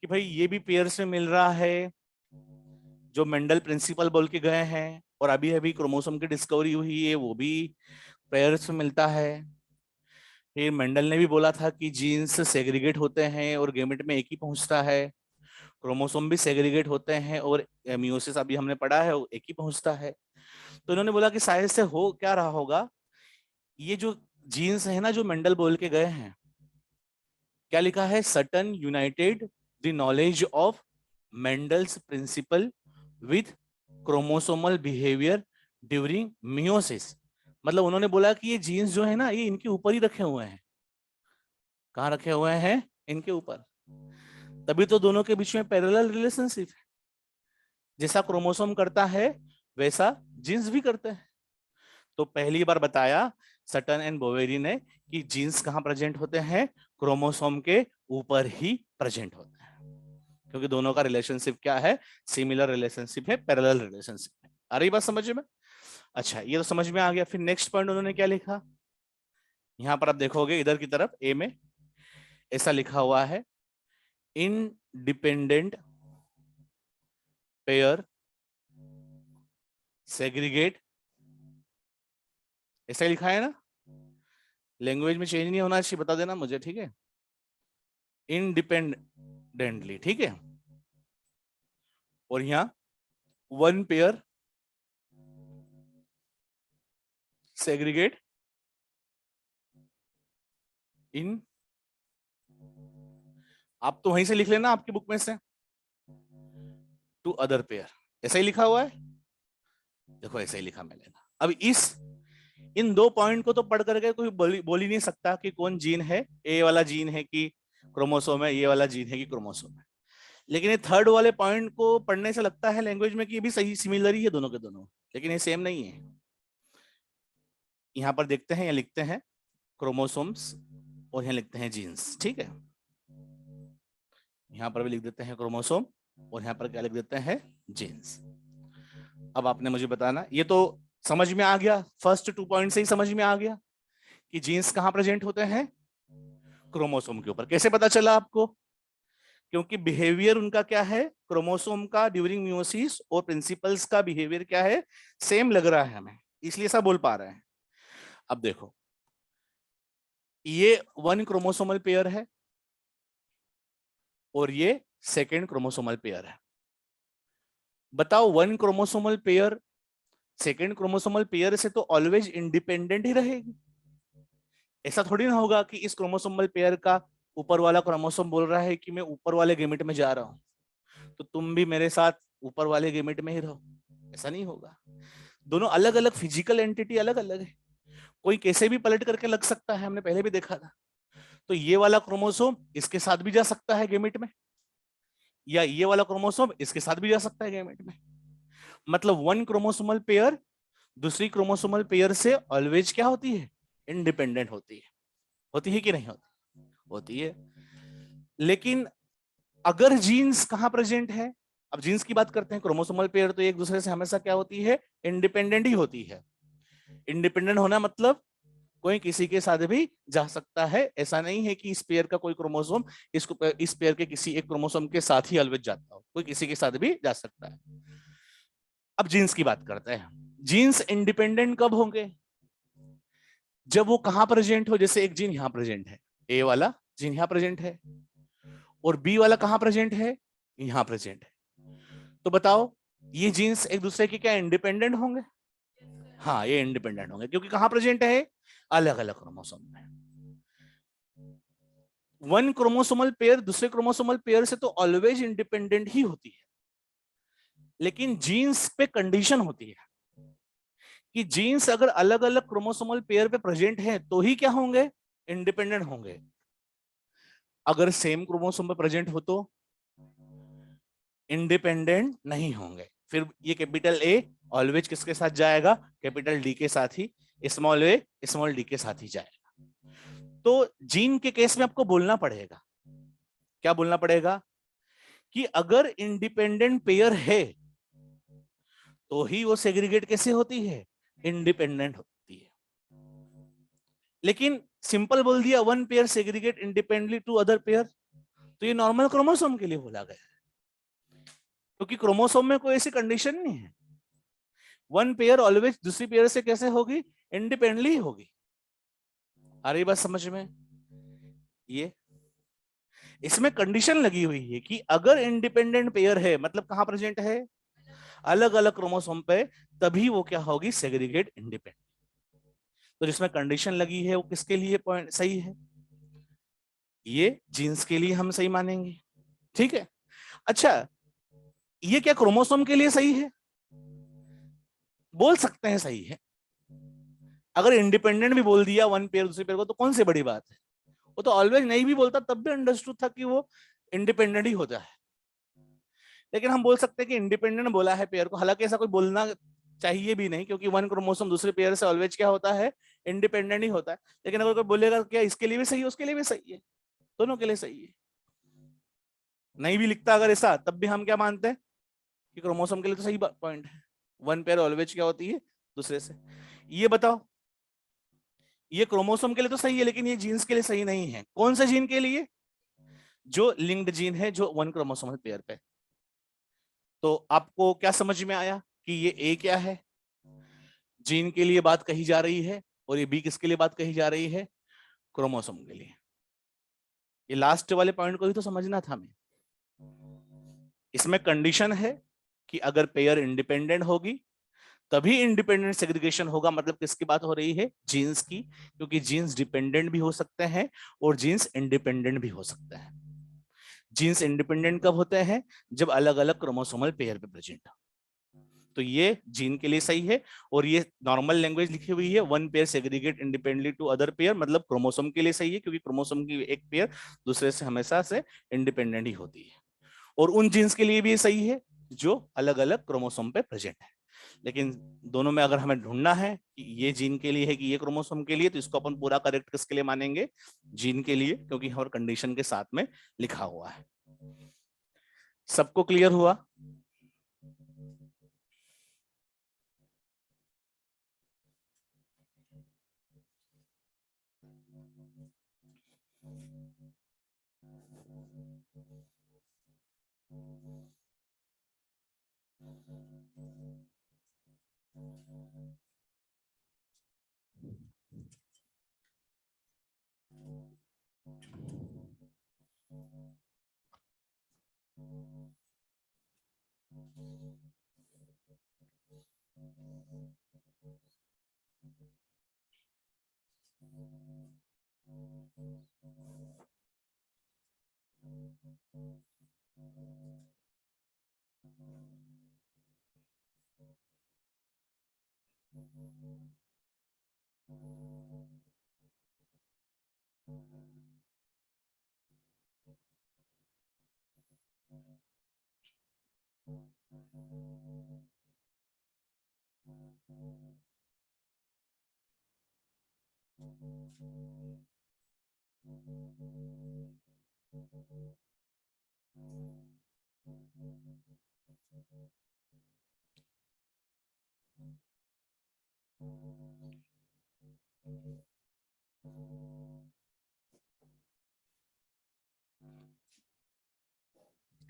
S1: कि भाई ये भी पेयर्स में मिल रहा है, जो मेंडल प्रिंसिपल बोल के गए हैं, और अभी अभी क्रोमोसोम की डिस्कवरी हुई है, वो भी पेयर्स में मिलता है। फिर मेंडल ने भी बोला था कि जीन्स सेग्रीगेट होते हैं और गेमेट में एक ही पहुंचता है, क्रोमोसोम भी सेग्रीगेट होते हैं और मियोसिस अभी हमने पढ़ा है वो एक ही पहुंचता है। तो इन्होंने बोला कि शायद से हो क्या रहा होगा, ये जो जीन्स है ना जो मेंडल बोल के गए हैं, क्या लिखा है, Sutton united the knowledge of Mendel's principle with chromosomal behaviour during meiosis. मतलब उन्होंने बोला कि ये जीन्स जो है ना, ये इनके ऊपर ही रखे हुए हैं। कहाँ रखे हुए हैं? इनके ऊपर। तभी तो दोनों के बीच में पैरेलल रिलेशनशिप है। जैसा क्रोमोसोम करता है वैसा जीन्स भी करते हैं। तो पहली बार बताया सटन एंड बोवेरी ने कि जीन्स कहाँ प्रेजेंट होते हैं, क्रोमोसोम के ऊपर ही प्रेजेंट होते हैं, क्योंकि दोनों का रिलेशनशिप क्या है, सिमिलर रिलेशनशिप है, पैरेलल रिलेशनशिप है। आ रही बात समझ में? अच्छा, ये तो समझ में आ गया। फिर नेक्स्ट पॉइंट उन्होंने क्या लिखा, यहां पर आप देखोगे इधर की तरफ ए में ऐसा लिखा हुआ है, इनडिपेंडेंट पेयर सेग्रीगेट, ऐसा लिखा है ना। लैंग्वेज में चेंज नहीं होना चाहिए, बता देना मुझे, ठीक है? इंडिपेंडेंटली, ठीक है। और यहां वन पेयर सेग्रीगेट इन, आप तो वहीं से लिख लेना आपकी बुक में से, टू अदर पेयर, ऐसा ही लिखा हुआ है। देखो ऐसा ही लिखा मैंने। अब इन दो पॉइंट को तो पढ़ करके कोई बोल ही नहीं सकता कि कौन जीन है, ए वाला जीन है कि क्रोमोसोम है, ये वाला जीन है कि क्रोमोसोम है। लेकिन ये थर्ड वाले पॉइंट को पढ़ने से लगता है लैंग्वेज में कि ये भी सही सिमिलर ही है दोनों के दोनों, लेकिन ये सेम नहीं है। यहां पर देखते हैं, यहाँ लिखते हैं क्रोमोसोम्स और यहाँ लिखते हैं जीन्स, ठीक है। यहां पर भी लिख देते हैं क्रोमोसोम और यहाँ पर क्या लिख देते हैं, जीन्स। अब आपने मुझे बताना, ये तो समझ में आ गया? फर्स्ट 2 पॉइंट से ही समझ में आ गया कि जीन्स कहां प्रेजेंट होते हैं? क्रोमोसोम के ऊपर। कैसे पता चला आपको? क्योंकि बिहेवियर उनका क्या है, क्रोमोसोम का ड्यूरिंग म्यूसिस और प्रिंसिपल्स का बिहेवियर क्या है, सेम लग रहा है हमें, इसलिए ऐसा बोल पा रहे हैं। अब देखो, ये 1 क्रोमोसोमल पेयर है और ये 2nd क्रोमोसोमल पेयर है। बताओ 1 chromosomal pair 2nd chromosomal pair से तो ऑलवेज इंडिपेंडेंट ही रहेगी। ऐसा थोड़ी ना होगा कि इस क्रोमोसोमल पेयर का ऊपर वाला क्रोमोसोम बोल रहा है कि मैं ऊपर वाले गेमेट में जा रहा हूं, तो तुम भी मेरे साथ ऊपर वाले गेमेट में ही रहो। ऐसा नहीं होगा। दोनों अलग अलग फिजिकल एंटिटी, अलग अलग है। कोई कैसे भी पलट करके लग सकता है, हमने पहले भी देखा था। तो ये वाला क्रोमोसोम इसके साथ भी जा सकता है गेमेट में, या ये वाला क्रोमोसोम इसके साथ भी जा सकता है गेमेट में। मतलब 1 क्रोमोसोमल पेयर दूसरी क्रोमोसोमल पेयर से ऑलवेज क्या होती है? इंडिपेंडेंट होती है। होती है कि नहीं होती? होती है। लेकिन अगर जीन्स कहां प्रेजेंट है, अब जीन्स की बात करते हैं, क्रोमोसोमल पेयर तो एक दूसरे से हमेशा क्या होती है? इंडिपेंडेंट ही होती है। इंडिपेंडेंट होना मतलब कोई किसी के साथ भी जा सकता है। ऐसा नहीं है कि इस पेयर का कोई क्रोमोसोम इस पेयर के किसी एक क्रोमोसोम के साथ ही अलविद जाता हो, कोई किसी के साथ भी जा सकता है। अब जीन्स की बात करते हैं। जीन्स इंडिपेंडेंट कब होंगे? जब वो कहां प्रेजेंट हो। जैसे एक जीन यहां प्रेजेंट है, ए वाला जीन यहां प्रेजेंट है, और बी वाला कहां प्रेजेंट है? यहां प्रेजेंट है। तो बताओ ये जीन्स एक दूसरे के क्या इंडिपेंडेंट होंगे? हाँ, ये इंडिपेंडेंट होंगे, क्योंकि कहां प्रेजेंट है? अलग अलग क्रोमोसोम में। 1 क्रोमोसोमल पेयर दूसरे क्रोमोसोमल पेयर से तो ऑलवेज इंडिपेंडेंट ही होती है। लेकिन जीन्स पे कंडीशन होती है कि जीन्स अगर अलग अलग क्रोमोसोमल पेयर पे प्रेजेंट है तो ही क्या होंगे? इंडिपेंडेंट होंगे। अगर सेम क्रोमोसोम पे प्रेजेंट हो तो इंडिपेंडेंट नहीं होंगे। फिर ये कैपिटल ए ऑलवेज किसके साथ जाएगा? कैपिटल डी के साथ ही। स्मॉल ए स्मॉल डी के साथ ही जाएगा। तो जीन के केस में आपको बोलना पड़ेगा, क्या बोलना पड़ेगा? कि अगर इंडिपेंडेंट पेयर है तो ही वो सेग्रीगेट कैसे होती है? इंडिपेंडेंट होती है। लेकिन सिंपल बोल दिया 1 pair segregate independently to other pair, तो ये नॉर्मल क्रोमोसोम के लिए बोला गया, क्योंकि क्रोमोसोम में कोई ऐसी कंडीशन नहीं है। 1 पेयर ऑलवेज दूसरी पेयर से कैसे होगी? इंडिपेंडेंटली होगी। आ रही बात समझ में? ये इसमें कंडीशन लगी हुई है कि अगर इंडिपेंडेंट पेयर है, मतलब कहां प्रेजेंट है? अलग अलग क्रोमोसोम पे, तभी वो क्या होगी? Segregate independent. तो जिसमें कंडीशन लगी है वो किसके लिए पॉइंट सही है? ये जीन्स के लिए हम सही मानेंगे। ठीक है। अच्छा, ये क्या क्रोमोसोम के लिए सही है? बोल सकते हैं सही है। अगर इंडिपेंडेंट भी बोल दिया 1 पेयर दूसरे पेयर को, तो कौन सी बड़ी बात है? वो तो ऑलवेज नहीं भी बोलता तब भी अंडरस्टूड था कि वो इंडिपेंडेंट ही होता है। लेकिन हम बोल सकते हैं कि इंडिपेंडेंट बोला है पेयर को, हालांकि ऐसा कोई बोलना चाहिए भी नहीं, क्योंकि 1 क्रोमोसोम दूसरे पेयर से ऑलवेज क्या होता है? इंडिपेंडेंट ही होता है। लेकिन अगर कोई बोलेगा क्या इसके लिए भी सही है, उसके लिए भी सही है, दोनों के लिए सही है। नहीं भी लिखता अगर ऐसा, तब भी हम क्या मानते हैं कि क्रोमोसोम के लिए तो सही पॉइंट है। 1 पेयर ऑलवेज क्या होती है? दूसरे से। ये बताओ, ये क्रोमोसोम के लिए तो सही है, लेकिन ये जीन्स के लिए सही नहीं है। कौन से जीन के लिए? जो लिंक्ड जीन है, जो 1 क्रोमोसोमल पेयर पे। तो आपको क्या समझ में आया कि ये ए क्या है? जीन के लिए बात कही जा रही है, और ये बी किसके लिए बात कही जा रही है? क्रोमोसोम के लिए। ये लास्ट वाले पॉइंट को ही तो समझना था हमें। इसमें कंडीशन है कि अगर पेयर इंडिपेंडेंट होगी तभी इंडिपेंडेंट सेग्रीगेशन होगा। मतलब किसकी बात हो रही है? जीन्स की, क्योंकि जीन्स डिपेंडेंट भी हो सकते हैं और जीन्स इंडिपेंडेंट भी हो सकते हैं। जीन्स इंडिपेंडेंट कब होते हैं? जब अलग अलग क्रोमोसोमल पेयर पे प्रेजेंट हो। तो ये जीन के लिए सही है। और ये नॉर्मल लैंग्वेज लिखी हुई है, 1 pair segregate independently to other pair, मतलब क्रोमोसोम के लिए सही है, क्योंकि क्रोमोसोम की एक पेयर दूसरे से हमेशा से इंडिपेंडेंट ही होती है। और उन जीन्स के लिए भी सही है जो अलग अलग क्रोमोसोम पे प्रेजेंट है। लेकिन दोनों में अगर हमें ढूंढना है कि ये जीन के लिए है कि ये क्रोमोसोम के लिए, तो इसको अपन पूरा करेक्ट किसके लिए मानेंगे? जीन के लिए, क्योंकि हर कंडीशन के साथ में लिखा हुआ है। सबको क्लियर हुआ?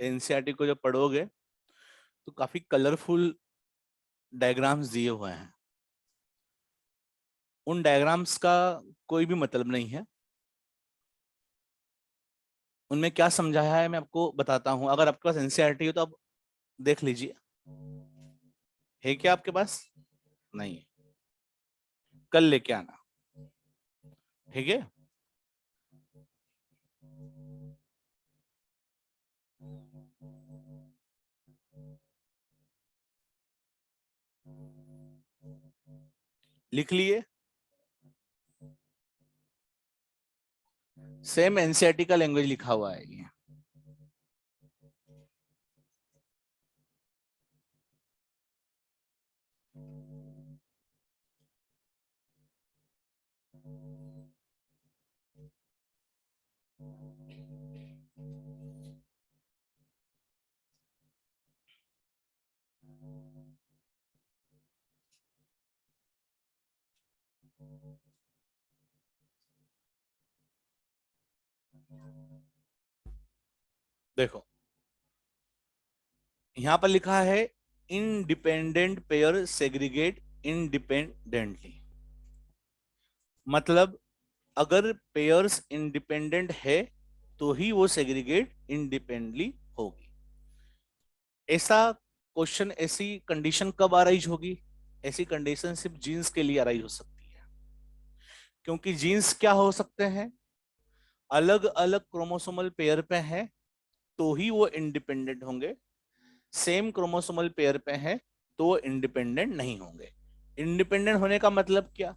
S1: एनसीईआरटी को जब पढ़ोगे तो काफी कलरफुल डायग्राम्स दिए हुए हैं। उन डायग्राम्स का कोई भी मतलब नहीं है। उनमें क्या समझाया है मैं आपको बताता हूं। अगर आपके पास एनसीईआरटी हो तो आप देख लीजिए। है क्या आपके पास? नहीं। कल लेके आना, ठीक है? लिख लिए? सेम एनसीईआरटी का लैंग्वेज लिखा हुआ है ये। देखो, यहां पर लिखा है इंडिपेंडेंट पेयर सेग्रीगेट इंडिपेंडेंटली। मतलब अगर पेयर्स इंडिपेंडेंट है तो ही वो सेग्रीगेट इंडिपेंडेंटली होगी। ऐसा क्वेश्चन, ऐसी कंडीशन कब अराइज होगी? ऐसी कंडीशन सिर्फ जीन्स के लिए अराइज हो सकती है। क्योंकि जीन्स क्या हो सकते हैं? अलग अलग क्रोमोसोमल पेयर पे हैं तो ही वो इंडिपेंडेंट होंगे। सेम क्रोमोसोमल पेयर पे हैं तो वो इंडिपेंडेंट नहीं होंगे। इंडिपेंडेंट होने का मतलब क्या?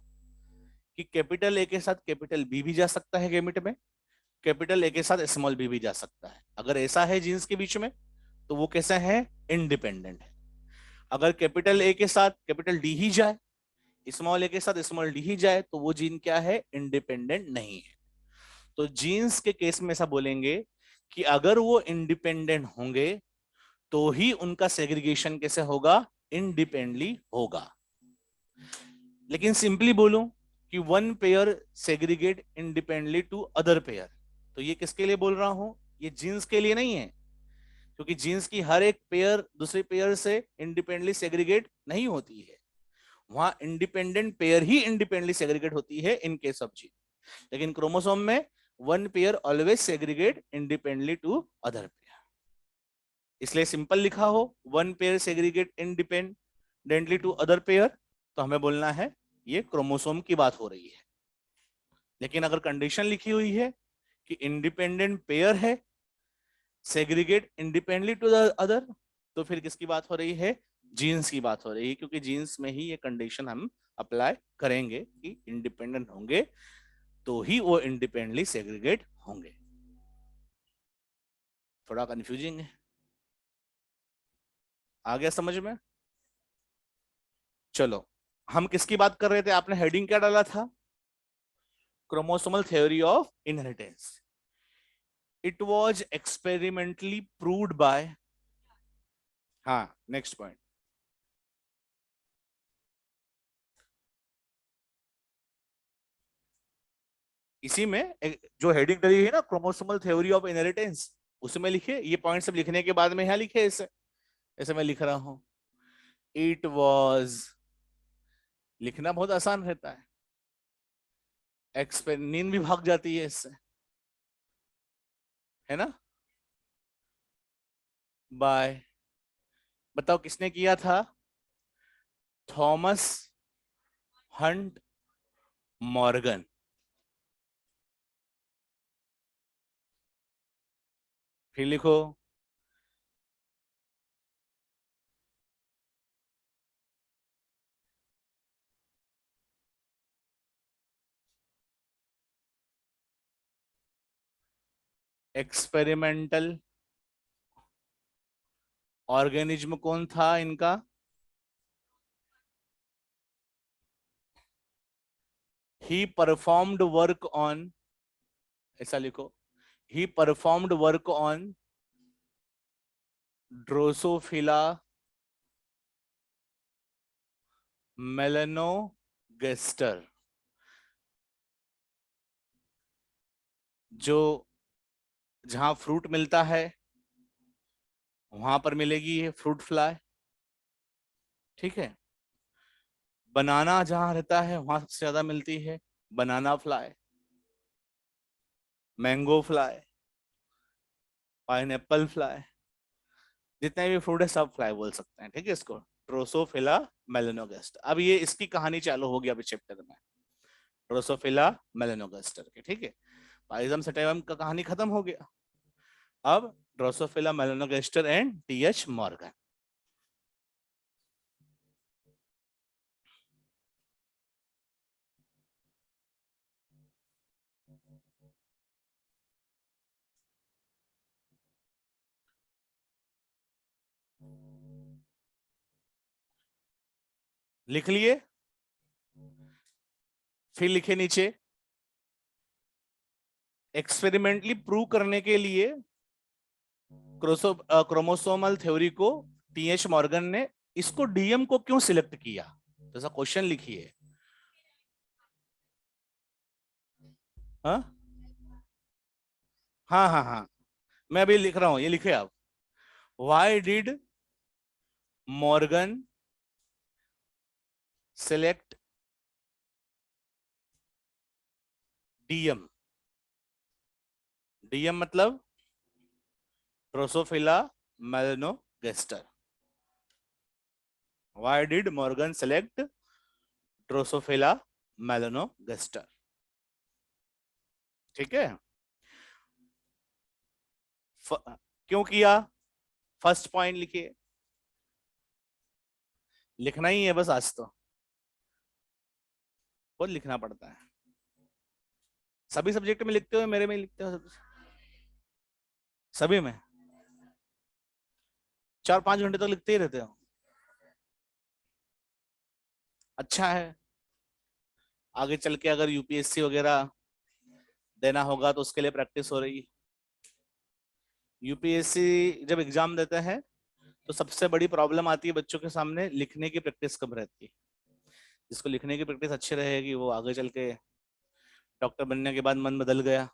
S1: कि कैपिटल ए के साथ कैपिटल बी भी जा सकता है गेमिट में, कैपिटल ए के साथ स्मॉल बी भी जा सकता है। अगर ऐसा है जीन्स के बीच में तो वो कैसा है? इंडिपेंडेंट है। अगर कैपिटल ए के साथ कैपिटल डी ही जाए, स्मॉल ए के साथ स्मॉल डी ही जाए, तो वो जीन क्या है? इंडिपेंडेंट नहीं है। तो जीन्स के केस में ऐसा बोलेंगे कि अगर वो इंडिपेंडेंट होंगे तो ही उनका सेग्रीगेशन कैसे होगा? इंडिपेंडेंटली होगा। लेकिन सिंपली बोलूं कि one pair segregate independently to other pair, तो ये किसके लिए बोल रहा हूं? ये जीन्स के लिए नहीं है। क्योंकि जीन्स की हर एक पेयर दूसरे पेयर से इंडिपेंडेंटली सेग्रीगेट नहीं होती है। वहां इंडिपेंडेंट पेयर ही इंडिपेंडेंटली सेग्रीगेट होती है इन केस ऑफ जीन। लेकिन क्रोमोसोम में one pair always segregate independently to other pair. इसलिए सिंपल लिखा हो one pair segregate independently to other pair, तो हमें बोलना है ये क्रोमोसोम की बात हो रही है। लेकिन अगर कंडीशन लिखी हुई है कि इंडिपेंडेंट पेयर है segregate independently to the other, तो फिर किसकी बात हो रही है? जीन्स की बात हो रही है। क्योंकि जीन्स में ही ये कंडीशन हम अप्लाई करेंगे कि इंडिपेंडेंट होंगे तो ही वो इंडिपेंडेंटली सेग्रीगेट होंगे। थोड़ा कंफ्यूजिंग है, आ गया समझ में? चलो, हम किसकी बात कर रहे थे? आपने हेडिंग क्या डाला था? Chromosomal theory of inheritance. It was experimentally proved bye, हाँ नेक्स्ट पॉइंट, इसी में जो हेडिंग डली है ना, क्रोमोसोमल थ्योरी ऑफ इनहेरिटेंस, उसमें लिखे ये पॉइंट सब लिखने के बाद में यहाँ लिखे ऐसे, ऐसे मैं लिख रहा हूं। इट वॉज, लिखना बहुत आसान रहता है, नींद भी भाग जाती है इससे, है ना। बाय, बताओ किसने किया था? Thomas Hunt Morgan. फिर लिखो, एक्सपेरिमेंटल ऑर्गेनिज्म कौन था इनका? ही परफॉर्म्ड वर्क ऑन, ऐसा लिखो, he performed work on drosophila melanogaster, जो जहां फ्रूट मिलता है वहां पर मिलेगी ये फ्रूट फ्लाई, ठीक है। बनाना जहां रहता है वहां सबसे ज्यादा मिलती है banana fly, mango fly, pineapple fly, जितने भी फ्रूट है सब फ्लाई बोल सकते हैं, ठीक है इसको, ड्रोसोफिला मेलानोगेस्टर। अब ये इसकी कहानी चालू होगी अभी चैप्टर में, ड्रोसोफिला मेलानोगेस्टर की, ठीक है। पाइजम सटाइवम का कहानी खत्म हो गया। अब Drosophila melanogaster and TH Morgan. लिख लिए? फिर लिखे नीचे, एक्सपेरिमेंटली प्रूव करने के लिए क्रोमोसोमल थ्योरी को टीएच मॉर्गन ने, इसको डीएम को क्यों सिलेक्ट किया, जैसा क्वेश्चन लिखिए। हाँ हाँ हाँ हाँ, मैं अभी लिख रहा हूं, ये लिखे आप। Why did Morgan select DM? DM मतलब drosophila melanogaster. Why did Morgan select drosophila melanogaster, ठीक है। क्यों किया? फर्स्ट पॉइंट लिखिए, लिखना ही है बस आज तो, बहुत लिखना पड़ता है। सभी सब्जेक्ट में लिखते हो, मेरे में लिखते हो? सभी में 4-5 घंटे तक लिखते ही रहते हो, अच्छा है। आगे चल के अगर यूपीएससी वगैरह देना होगा तो उसके लिए प्रैक्टिस हो रही है। यूपीएससी जब एग्जाम देते हैं तो सबसे बड़ी प्रॉब्लम आती है बच्चों के सामने, लिखने की प्रैक्टिस कम रहती है। जिसको लिखने की प्रैक्टिस अच्छी रहेगी वो आगे चल के डॉक्टर बनने के बाद मन बदल गया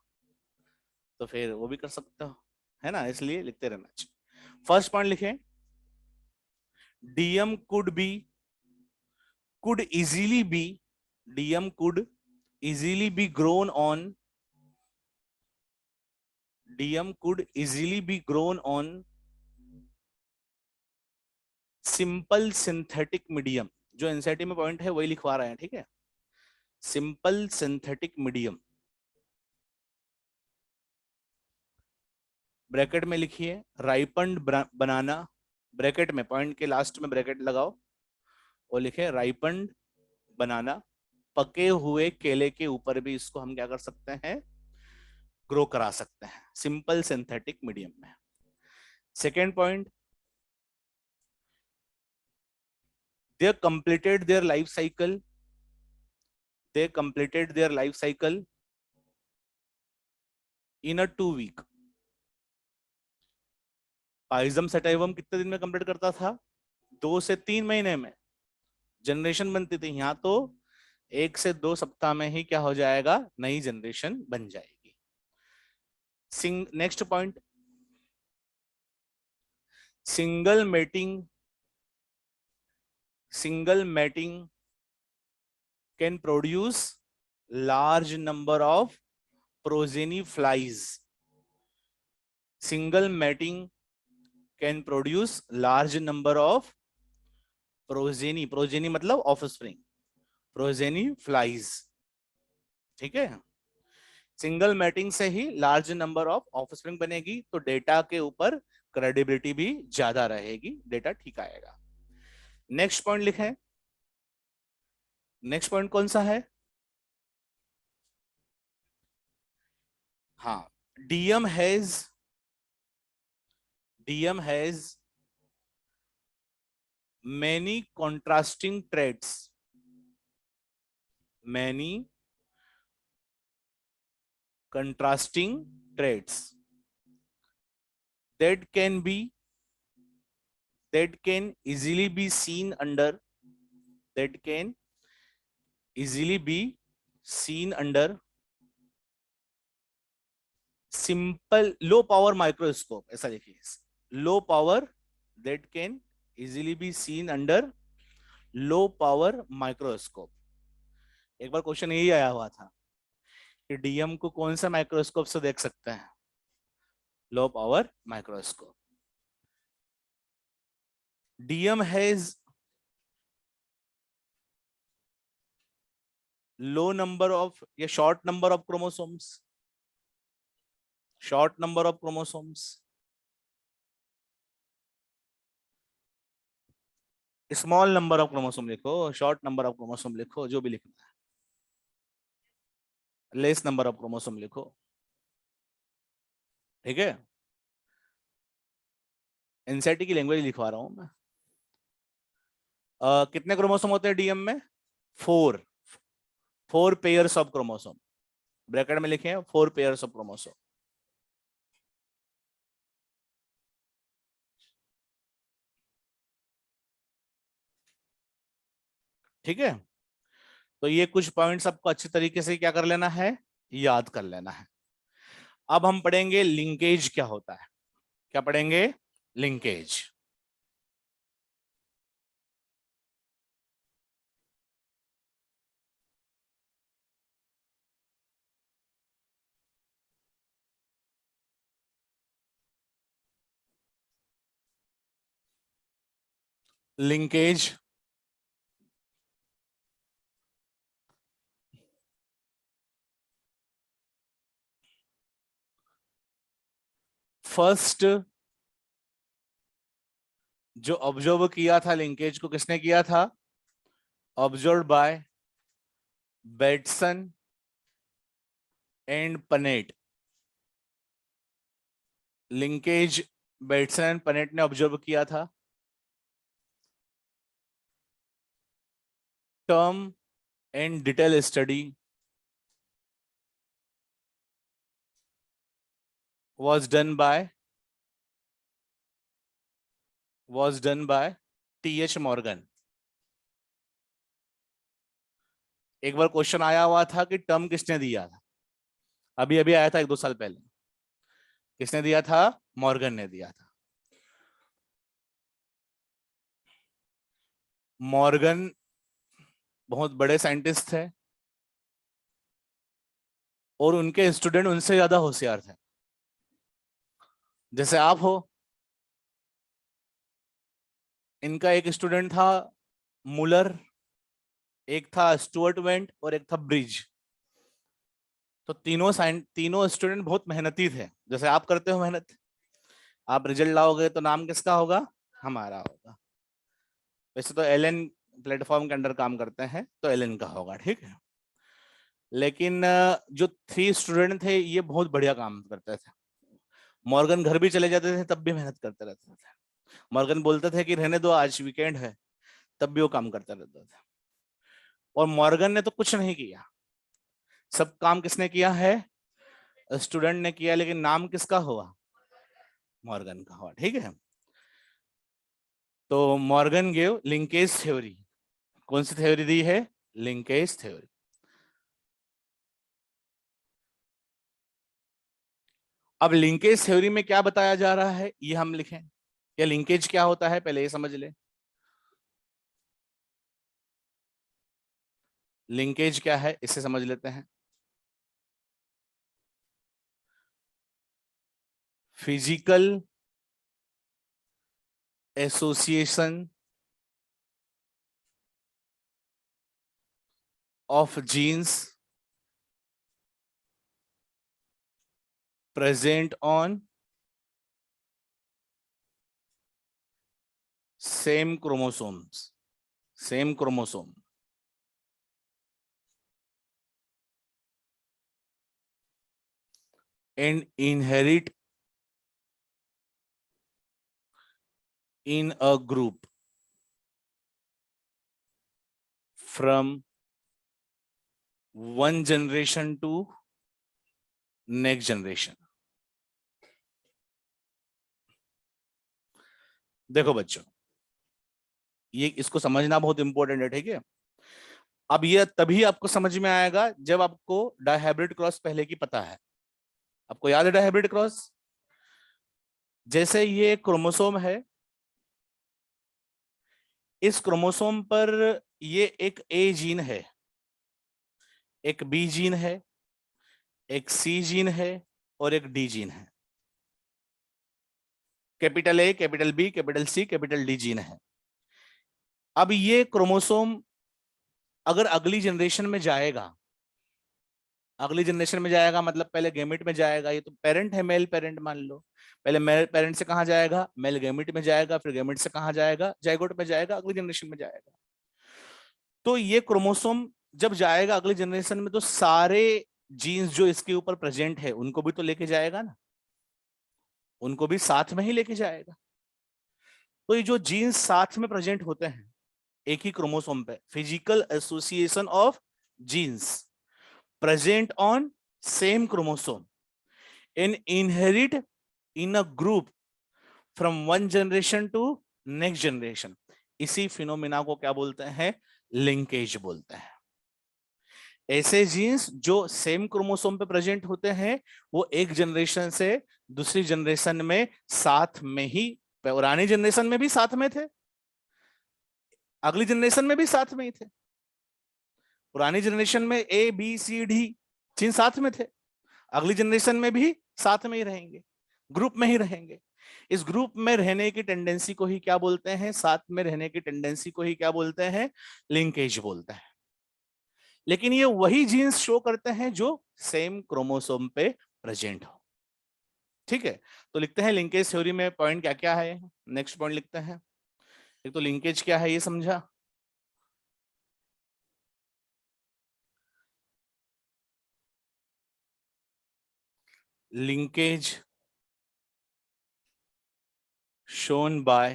S1: तो फिर वो भी कर सकते हो, है ना, इसलिए लिखते रहना चाहिए। फर्स्ट पॉइंट लिखें, DM could easily B, DM could easily B grown on, DM could easily B grown on simple synthetic medium. जो एनसीईआरटी में पॉइंट है वही लिखवा रहे हैं, ठीक है। सिंपल सिंथेटिक मीडियम, ब्रैकेट में लिखिए राइपन्ड बनाना, ब्रैकेट में पॉइंट के लास्ट में ब्रैकेट लगाओ और लिखे राइपन्ड बनाना। पके हुए केले के ऊपर भी इसको हम क्या कर सकते हैं, ग्रो करा सकते हैं, सिंपल सिंथेटिक मीडियम में। Second point, they completed their life cycle, they completed their life cycle in a 2 week. Pisum sativum कितने दिन में कंप्लीट करता था? 2 से 3 महीने में जनरेशन बनती थी। यहाँ तो 1 से 2 सप्ताह में ही क्या हो जाएगा, नई जनरेशन बन जाएगी। Next point, single mating can produce large number of progeny flies. Single mating can produce large number of progeny मतलब offspring, progeny flies, ठीक है। सिंगल मैटिंग से ही लार्ज नंबर ऑफ ऑफस्प्रिंग बनेगी, तो डेटा के ऊपर क्रेडिबिलिटी भी ज्यादा रहेगी, डेटा ठीक आएगा। नेक्स्ट पॉइंट लिखें, नेक्स्ट पॉइंट कौन सा है, हाँ, DM has many contrasting traits that can easily be seen under simple low power microscope, ऐसा लिखिए, low power that can easily be seen under low power microscope। एक बार क्वेश्चन यही आया हुआ था कि डीएम को कौन सा माइक्रोस्कोप से देख सकते हैं, low power microscope. DM has low number of या short number of chromosomes, small number of chromosome लिखो, शॉर्ट नंबर ऑफ क्रोमोसोम लिखो, जो भी लिखना है, लेस नंबर ऑफ क्रोमोसोम लिखो, ठीक है। एनसीईआरटी की लैंग्वेज लिखवा रहा हूं मैं। कितने क्रोमोसोम होते हैं डीएम में, 4 पेयर्स ऑफ क्रोमोसोम, ब्रैकेट में लिखे 4 पेयर्स ऑफ क्रोमोसोम। ठीक है, तो ये कुछ पॉइंट्स आपको अच्छे तरीके से क्या कर लेना है, याद कर लेना है। अब हम पढ़ेंगे लिंकेज क्या होता है, क्या पढ़ेंगे, लिंकेज। लिंकेज फर्स्ट जो ऑब्जर्व किया था लिंकेज को, किसने किया था, observe by Bateson and Punnett. Linkage Bateson and Punnett ने ऑब्जर्व किया था। Term and detail study was done by TH. Morgan. एक बार क्वेश्चन आया हुआ था कि टर्म किसने दिया था, अभी अभी आया था 1-2 साल पहले, किसने दिया था, मॉर्गन ने दिया था। मॉर्गन बहुत बड़े साइंटिस्ट थे और उनके स्टूडेंट उनसे ज्यादा होशियार थे, जैसे आप हो। इनका एक स्टूडेंट था मुलर, एक था स्टुअर्ट वेंट और एक था ब्रिज। तो तीनों स्टूडेंट बहुत मेहनती थे, जैसे आप करते हो मेहनत, आप रिजल्ट लाओगे तो नाम किसका होगा, हमारा होगा। वैसे तो एलएन प्लेटफॉर्म के अंडर काम करते हैं तो एलएन का होगा, ठीक है। लेकिन जो 3 स्टूडेंट थे ये बहुत बढ़िया काम करते थे। मॉर्गन घर भी चले जाते थे तब भी मेहनत करते रहते थे। मॉर्गन बोलते थे कि रहने दो आज वीकेंड है, तब भी वो काम करते रहते थे। और मॉर्गन ने तो कुछ नहीं किया, सब काम किसने किया है, स्टूडेंट ने किया, लेकिन नाम किसका हुआ, मॉर्गन का हुआ, ठीक है। तो मॉर्गन गेव लिंकेज थ्योरी, कौन सी थ्योरी दी है, लिंकेज थ्योरी। अब लिंकेज थ्योरी में क्या बताया जा रहा है ये हम लिखें, या लिंकेज क्या होता है पहले ये समझ लें। लिंकेज क्या है इसे समझ लेते हैं। Physical association of genes present on same chromosome and inherit in a group from one generation to next generation। देखो बच्चों, ये इसको समझना बहुत इंपॉर्टेंट है, ठीक है। अब ये तभी आपको समझ में आएगा जब आपको डायहाइब्रिड क्रॉस पहले की पता है। आपको याद है डायहाइब्रिड क्रॉस? जैसे ये क्रोमोसोम है, इस क्रोमोसोम पर ये एक ए जीन है, एक बी जीन है, एक सी जीन है और एक डी जीन है। Capital A, capital B, capital C, capital D gene है। अब ये क्रोमोसोम अगर अगली जनरेशन में जाएगा, अगली जनरेशन में जाएगा मतलब पहले गैमेट में जाएगा। ये तो पेरेंट है, मेल पेरेंट मान लो। पहले मेल पेरेंट से कहां जाएगा? मेल गैमेट में जाएगा, फिर गैमेट से कहां जाएगा? जाइगोट में जाएगा, अगली जनरेशन में जाएगा। तो ये क्रोमोसोम जब जाएगा अगली जनरेशन में तो सारे जीन्स जो इसके ऊपर प्रेजेंट है उनको भी तो लेके जाएगा ना, उनको भी साथ में ही लेके जाएगा। तो ये जो जीन्स साथ में प्रेजेंट होते हैं एक ही क्रोमोसोम पे, physical association of jeans present on same chromosome and inherit in a group from one generation to next generation, इसी फिनोमिना को क्या बोलते हैं? लिंकेज बोलते हैं। ऐसे जीन्स जो सेम क्रोमोसोम पे प्रेजेंट होते हैं वो एक जनरेशन से दूसरी जनरेशन में साथ में ही, पुरानी जनरेशन में भी साथ में थे, अगली जनरेशन में भी साथ में ही थे। पुरानी जनरेशन में A B C D gene साथ में थे, अगली जनरेशन में भी साथ में ही रहेंगे, ग्रुप में ही रहेंगे। इस ग्रुप में रहने की टेंडेंसी को ही क्या बोलते हैं? साथ में रहने की टेंडेंसी को ही क्या बोलते हैं? लिंकेज बोलते हैं। लेकिन ये वही जीन्स शो करते हैं जो सेम क्रोमोसोम पे प्रेजेंट हो। ठीक है, तो लिखते हैं लिंकेज थ्योरी में पॉइंट क्या क्या है। नेक्स्ट पॉइंट लिखते हैं। एक तो लिंकेज क्या है ये समझा, linkage shown by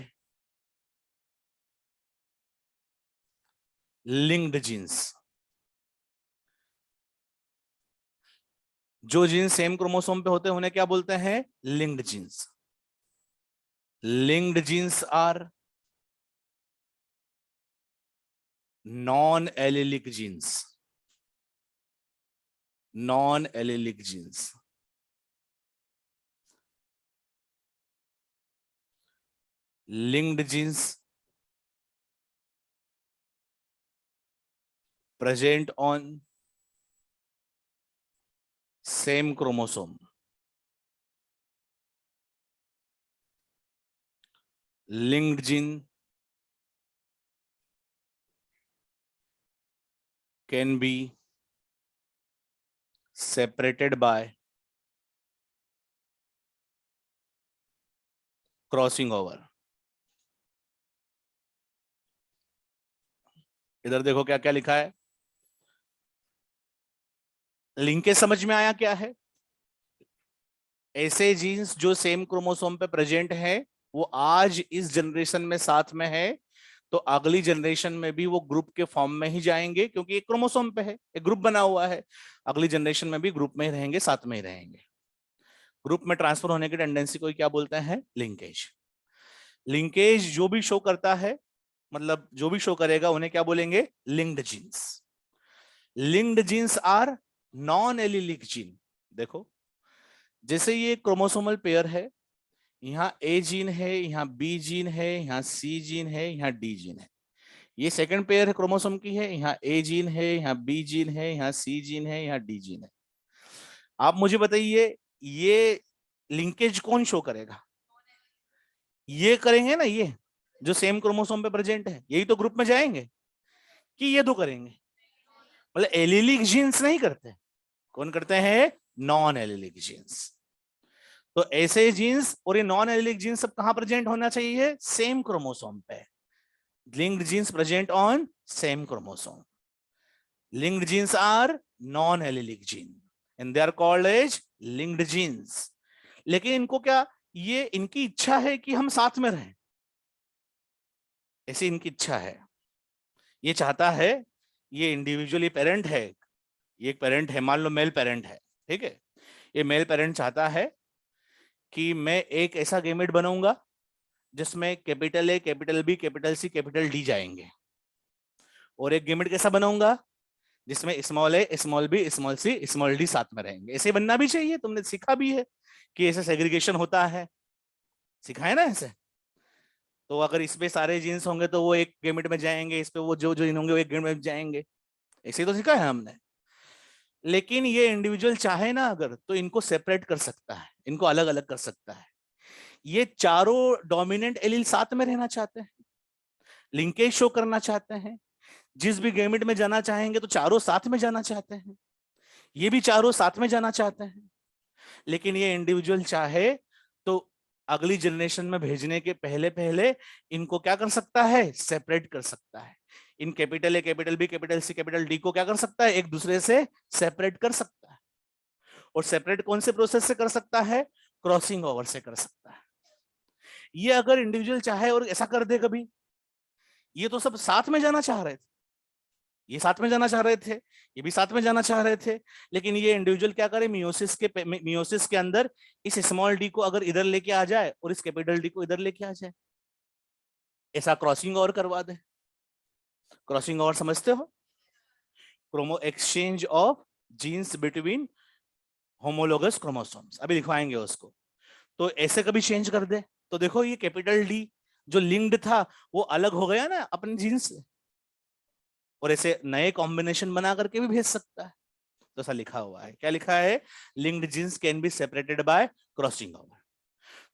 S1: linked genes। जो जीन्स सेम क्रोमोसोम पे होते हैं उन्हें क्या बोलते हैं? Linked genes. Linked genes are non allelic genes, non allelic genes. Linked genes present on same chromosome, linked gene can be separated by crossing over। इधर देखो क्या क्या लिखा है। लिंकेज समझ में आया क्या है? ऐसे जीन्स जो सेम क्रोमोसोम पे प्रेजेंट है वो आज इस जनरेशन में साथ में है तो अगली जनरेशन में भी वो ग्रुप के फॉर्म में ही जाएंगे क्योंकि एक क्रोमोसोम पे है, एक ग्रुप बना हुआ है। अगली जनरेशन में भी ग्रुप में ही रहेंगे, साथ में ही रहेंगे। ग्रुप में ट्रांसफर होने की टेंडेंसी को क्या बोलते हैं? लिंकेज। लिंकेज जो भी शो करता है, मतलब जो भी शो करेगा उन्हें क्या बोलेंगे? Linked genes. Linked genes are non allelic gene. देखो, जैसे ये क्रोमोसोमल पेयर है, यहाँ ए जीन है, यहाँ बी जीन है, यहाँ सी जीन है, यहाँ डी जीन है। ये सेकंड पेयर है क्रोमोसोम की है, यहाँ ए जीन है, यहाँ बी जीन है, यहाँ सी जीन है, यहाँ डी जीन है। आप मुझे बताइए, ये लिंकेज कौन शो करेगा? ये करेंगे ना, ये जो सेम क्रोमोसोम पे प्रेजेंट है, यही तो ग्रुप में जाएंगे, कि ये दो करेंगे? मतलब एलिलिक जीन्स नहीं करते, कौन करते हैं? Non allelic genes. तो ऐसे जीन्स और ये नॉन एलिलिक जीन्स सब कहां प्रेजेंट होना चाहिए? सेम क्रोमोसोम पे। Linked genes present on same chromosome. Linked genes are non allelic gene and they are called as linked genes. लेकिन इनको क्या, ये इनकी इच्छा है कि हम साथ में रहें, ऐसी इनकी इच्छा है। ये चाहता है, ये इंडिविजुअली पेरेंट है, ये एक पेरेंट है, मान लो मेल पेरेंट है, ठीक है। ये मेल पेरेंट चाहता है कि मैं एक ऐसा गैमेट बनाऊंगा जिसमें capital A, capital B, capital C, capital D जाएंगे, और एक गैमेट कैसा बनाऊंगा जिसमें small A, small B, small C, small D साथ में रहेंगे। ऐसे बनना भी चाहिए, तुमने सीखा भी है कि ऐसे सेग्रीगेशन होता है, सीखा है ना ऐसे। तो अगर इसमें सारे जीन्स होंगे तो वो एक गैमेट में जाएंगे, इस पे वो जो जीन होंगे वो एक गैमेट में जाएंगे, ऐसे ही तो सीखा है हमने। लेकिन ये इंडिविजुअल चाहे ना अगर, तो इनको सेपरेट कर सकता है, इनको अलग अलग कर सकता है। ये चारों डोमिनेंट एलील साथ में रहना चाहते हैं, लिंकेज शो करना चाहते हैं, जिस भी गैमेट में जाना चाहेंगे तो चारों साथ में जाना चाहते हैं, ये भी चारों साथ में जाना चाहते हैं। लेकिन ये इंडिविजुअल चाहे तो अगली जनरेशन में भेजने के पहले पहले इनको क्या कर सकता है? सेपरेट कर सकता है। इन capital A, capital B, capital C, capital D को क्या कर सकता है? एक दूसरे से सेपरेट कर सकता है। और सेपरेट कौन से प्रोसेस से कर सकता है? क्रॉसिंग ओवर से कर सकता है। ये अगर इंडिविजुअल चाहे और ऐसा कर दे कभी, ये तो सब साथ में जाना चाह रहे थे, ये साथ में जाना चाह रहे थे, ये भी साथ में जाना चाह रहे थे, लेकिन ये इंडिविजुअल क्या करे, मियोसिस के अंदर इस स्मॉल डी को अगर इधर लेके आ जाए और इस कैपिटल डी को इधर लेके आ जाए, ऐसा क्रॉसिंग ओवर करवा दे। क्रॉसिंग ओवर समझते हो? Chromo exchange of genes between homologous chromosomes, अभी दिखवाएंगे उसको। तो ऐसे कभी चेंज कर दे तो देखो, ये कैपिटल डी जो लिंक्ड था वो अलग हो गया ना अपने जीन्स से, और ऐसे नए कॉम्बिनेशन बना करके भी भेज सकता है। तो ऐसा लिखा हुआ है, क्या लिखा है? Linked genes can be separated by crossing over.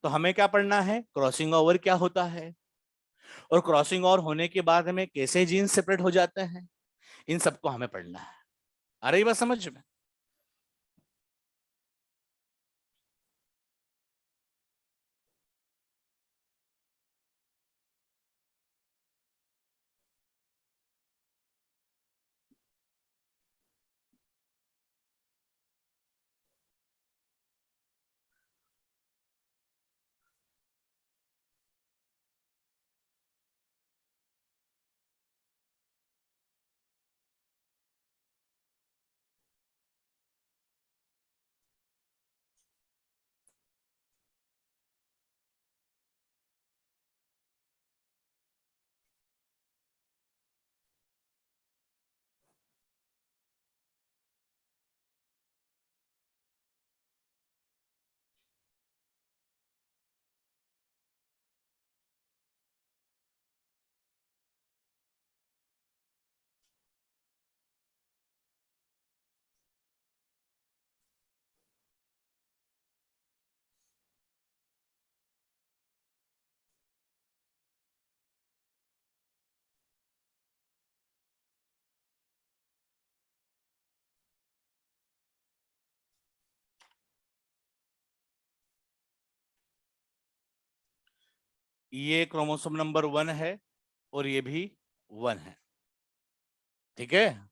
S1: तो हमें क्या पढ़ना है? क्रॉसिंग ओवर क्या होता है, और क्रॉसिंग ओवर होने के बाद हमें कैसे जीन्स सेपरेट हो जाते हैं, इन सबको हमें पढ़ना है। आ रही बात समझ में? ये क्रोमोसोम नंबर 1 है और ये भी 1 है, ठीक है।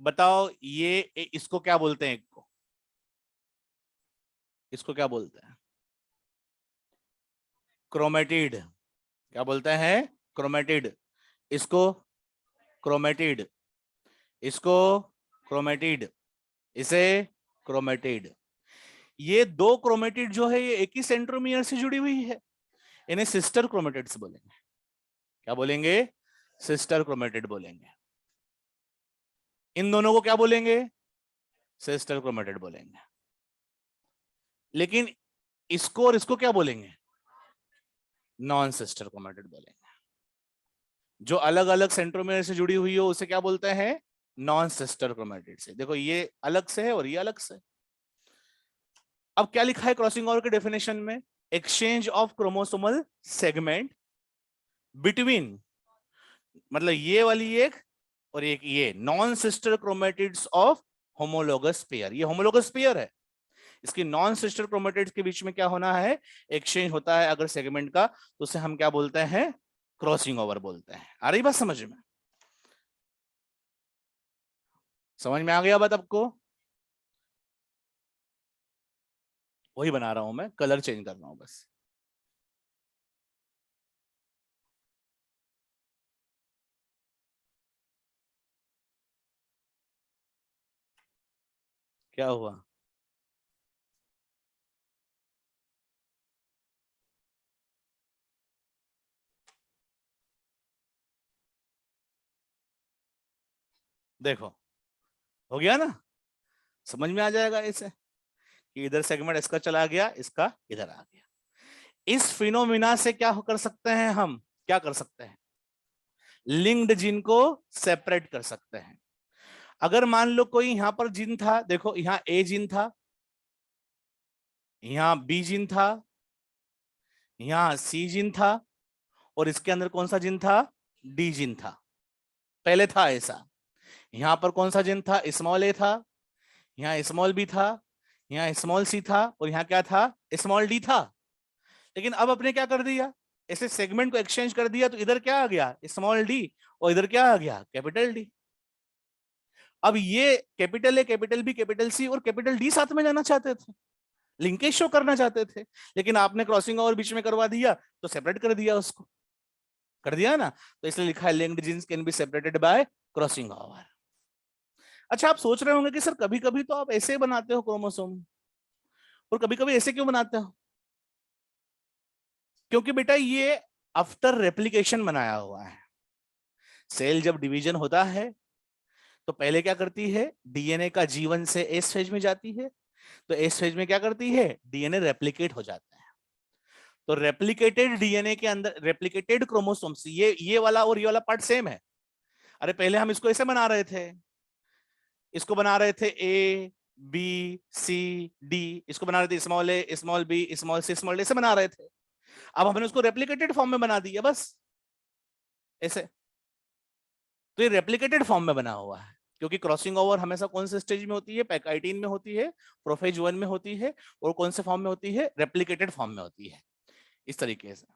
S1: बताओ ये इसको क्या बोलते हैं? एक को, इसको क्या बोलते हैं? क्रोमेटिड। क्या बोलते हैं? क्रोमेटिड। इसको क्रोमेटिड, इसको क्रोमेटिड, इसे क्रोमेटिड। ये दो क्रोमेटिड जो है ये एक ही सेंट्रोमियर से जुड़ी हुई है, इन्हें सिस्टर क्रोमेटिड्स बोलेंगे। क्या बोलेंगे? सिस्टर क्रोमेटिड बोलेंगे। इन दोनों को क्या बोलेंगे? सिस्टर क्रोमेटिड बोलेंगे। लेकिन इसको और इसको क्या बोलेंगे? नॉन सिस्टर क्रोमेटिड बोलेंगे। जो अलग अलग सेंट्रोमेयर से जुड़ी हुई हो उसे क्या बोलते हैं? नॉन सिस्टर क्रोमेटिड से। देखो ये अलग से है और ये अलग से। अब क्या लिखा है क्रॉसिंग ओवर के डेफिनेशन में? Exchange of chromosomal segment between, मतलब ये वाली एक और एक ये, non sister chromatids of homologous pair. ये होमोलोगस पेयर है, इसकी नॉन सिस्टर क्रोमेटिड्स के बीच में क्या होना है? एक्सचेंज होता है अगर सेगमेंट का, तो उसे हम क्या बोलते हैं? क्रॉसिंग ओवर बोलते हैं। आ रही बात समझ में? समझ में आ गया बात आपको? वही बना रहा हूं मैं, कलर चेंज कर रहा हूं बस। क्या हुआ? देखो, हो गया ना? समझ में आ जाएगा इसे कि इधर सेगमेंट इसका चला गया, इसका इधर आ गया। इस फिनोमिना से क्या कर सकते हैं हम? क्या कर सकते हैं? लिंक्ड जीन को सेपरेट कर सकते हैं। अगर मान लो कोई यहां पर जीन था, देखो यहां ए जीन था, यहां बी जीन था, यहां सी जीन था, और इसके अंदर कौन सा जीन था? डी जीन था। पहले था ऐसा। यहां पर कौन सा जीन था? स्मॉल ए था, यहाँ स्मॉल बी था, यहाँ स्मॉल सी था, और यहाँ क्या था? स्मॉल डी था। लेकिन अब अपने क्या कर दिया? ऐसे सेगमेंट को एक्सचेंज कर दिया, तो इधर क्या आ गया? स्मॉल डी, और इधर क्या आ गया? Capital D. अब ये capital A, capital B, capital C और कैपिटल डी साथ में जाना चाहते थे, लिंकेज शो करना चाहते थे, लेकिन आपने क्रॉसिंग ओवर बीच में करवा दिया, तो सेपरेट कर दिया उसको। कर दिया ना? तो इसलिए लिखा है linked genes can be separated by crossing over. अच्छा, आप सोच रहे होंगे कि सर कभी कभी तो आप ऐसे बनाते हो क्रोमोसोम, और कभी कभी ऐसे क्यों बनाते हो? क्योंकि बेटा ये आफ्टर रेप्लिकेशन बनाया हुआ है। सेल जब डिवीजन होता है तो पहले क्या करती है? डीएनए का जीवन से एस फेज में जाती है, तो एस फेज में क्या करती है? डीएनए रेप्लिकेट हो जाता है। तो रेप्लिकेटेड डीएनए के अंदर रेप्लिकेटेड क्रोमोसोम्स, ये वाला और ये वाला पार्ट सेम है। अरे पहले हम इसको ऐसे बना रहे थे, इसको बना रहे थे ए बी सी डी, इसको बना रहे थे small A small B small C small D, ऐसे बना रहे थे। अब हमने उसको रेप्लिकेटेड फॉर्म में बना दिया बस ऐसे। तो ये रेप्लिकेटेड फॉर्म में बना हुआ है, क्योंकि क्रॉसिंग ओवर हमेशा कौन से स्टेज में होती है? पैकाइटिन में होती है, प्रोफेज 1 में होती है, और कौन से फॉर्म में होती है? रेप्लिकेटेड फॉर्म में होती है। इस तरीके से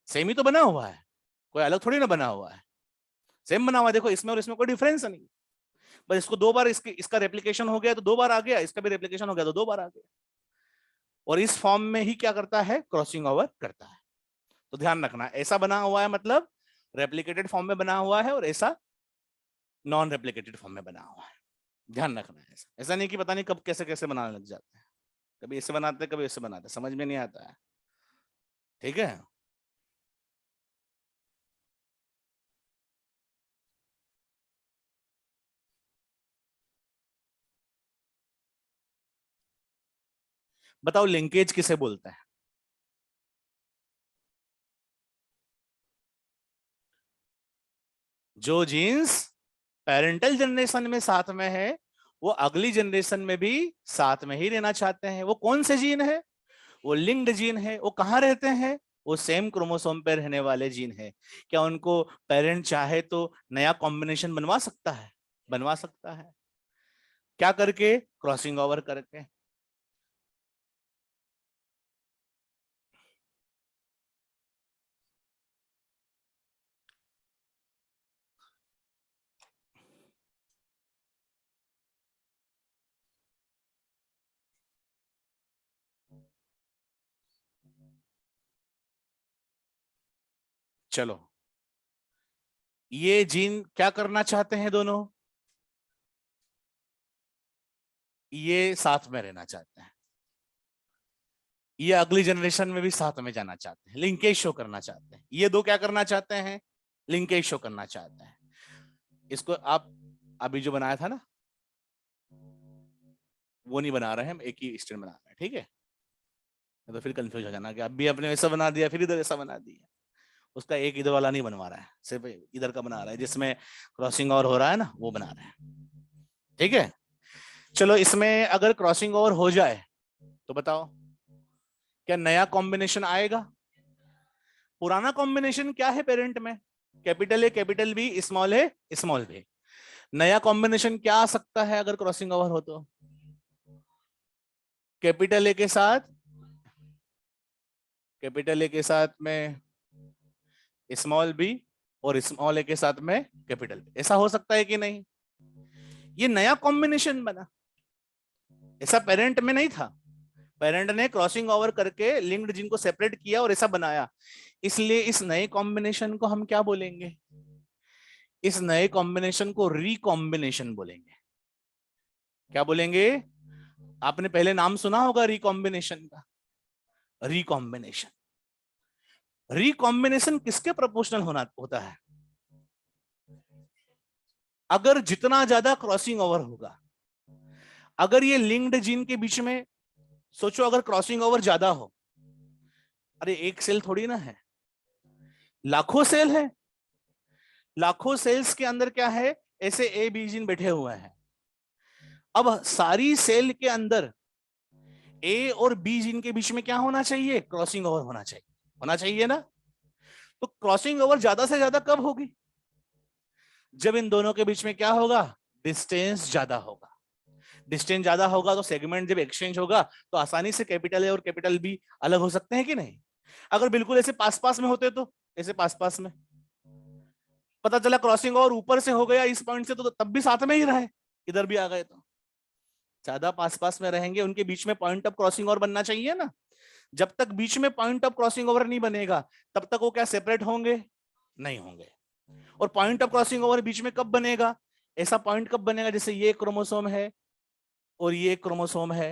S1: सेम ही तो बना हुआ है, कोई अलग थोड़ी ना बना हुआ है, सेम बना हुआ है। देखो इसमें और इसमें कोई डिफरेंस नहीं। बस इसको दो बार इसका रेप्लिकेशन हो गया तो दो बार आ गया, इसका भी रेप्लिकेशन हो गया तो दो बार आ गया, और इस फॉर्म में ही क्या करता है? क्रॉसिंग ओवर करता है। तो ध्यान रखना, ऐसा बना हुआ है मतलब रेप्लिकेटेड फॉर्म में बना हुआ है, और ऐसा नॉन रेप्लिकेटेड फॉर्म में बना हुआ है। ध्यान रखना है। ऐसा ऐसा नहीं कि पता नहीं कब कैसे कैसे बनाने लग जाते हैं, कभी ऐसे बनाते हैं कभी ऐसे बनाते हैं, समझ में नहीं आता है। ठीक है? बताओ लिंकेज किसे बोलते हैं? जो जीन्स पेरेंटल जनरेशन में साथ में है, वो अगली जनरेशन में भी साथ में ही रहना चाहते हैं। वो कौन से जीन है? वो लिंक्ड जीन है। वो कहाँ रहते हैं? वो सेम क्रोमोसोम पे रहने वाले जीन है। क्या उनको पेरेंट चाहे तो नया कॉम्बिनेशन बनवा सकता है? बनवा सकता है। क्या करके? क्रॉसिंग ओवर करके। चलो, ये जीन क्या करना चाहते हैं दोनों? ये साथ में रहना चाहते हैं, ये अगली जनरेशन में भी साथ में जाना चाहते हैं, लिंकेज शो करना चाहते हैं। ये दो क्या करना चाहते हैं? लिंकेज शो करना चाहते हैं। इसको आप अभी जो बनाया था ना वो नहीं बना रहे हैं, हम एक ही स्टैंड बना रहे हैं, ठीक है? तो फिर कंफ्यूज हो जाना कि अभी आपने ऐसा बना दिया फिर इधर ऐसा बना दिया। उसका एक इधर वाला नहीं बनवा रहा है, सिर्फ इधर का बना रहा है, जिसमें क्रॉसिंग ओवर हो रहा है ना वो बना रहे हैं, ठीक है? चलो इसमें अगर क्रॉसिंग ओवर हो जाए तो बताओ क्या नया कॉम्बिनेशन आएगा? पुराना कॉम्बिनेशन क्या है पेरेंट में? Capital A capital B small A small B. नया कॉम्बिनेशन क्या आ सकता है अगर क्रॉसिंग ओवर हो तो? कैपिटल ए के साथ में स्मॉल बी और स्मॉल ए के साथ में कैपिटल बी। ऐसा हो सकता है कि नहीं? ये नया कॉम्बिनेशन बना, ऐसा पेरेंट में नहीं था। पेरेंट ने क्रॉसिंग ओवर करके लिंक्ड जीन को सेपरेट किया और ऐसा बनाया, इसलिए इस नए कॉम्बिनेशन को हम क्या बोलेंगे? इस नए कॉम्बिनेशन को रिकॉम्बिनेशन बोलेंगे। क्या बोलेंगे? आपने पहले नाम सुना होगा रिकॉम्बिनेशन का। रिकॉम्बिनेशन, रिकॉम्बिनेशन किसके प्रोपोर्शनल होता है? अगर जितना ज्यादा क्रॉसिंग ओवर होगा, अगर ये लिंक्ड जीन के बीच में सोचो अगर क्रॉसिंग ओवर ज्यादा हो, अरे एक सेल थोड़ी ना है, लाखों सेल है। लाखों सेल्स के अंदर क्या है, ऐसे ए बी जीन बैठे हुए हैं। अब सारी सेल के अंदर ए और बी जीन के बीच में क्या होना चाहिए? क्रॉसिंग ओवर होना चाहिए ना? तो क्रॉसिंग ओवर ज्यादा से ज्यादा कब होगी? जब इन दोनों के बीच में क्या होगा? डिस्टेंस ज्यादा होगा। डिस्टेंस ज्यादा होगा तो सेगमेंट जब एक्सचेंज होगा तो आसानी से कैपिटल ए और कैपिटल बी अलग हो सकते हैं कि नहीं? अगर बिल्कुल ऐसे पास पास में होते तो ऐसे पास पास में, पता चला क्रॉसिंग ओवर ऊपर से हो गया इस पॉइंट से, तो तब भी साथ में ही रहे, इधर भी आ गए तो ज्यादा पास पास में रहेंगे, उनके बीच में पॉइंट ऑफ क्रॉसिंग ओवर बनना चाहिए ना। जब तक बीच में पॉइंट ऑफ क्रॉसिंग ओवर नहीं बनेगा तब तक वो क्या सेपरेट होंगे? नहीं होंगे। और पॉइंट ऑफ क्रॉसिंग ओवर बीच में कब बनेगा? ऐसा पॉइंट कब बनेगा जैसे ये क्रोमोसोम है और ये क्रोमोसोम है,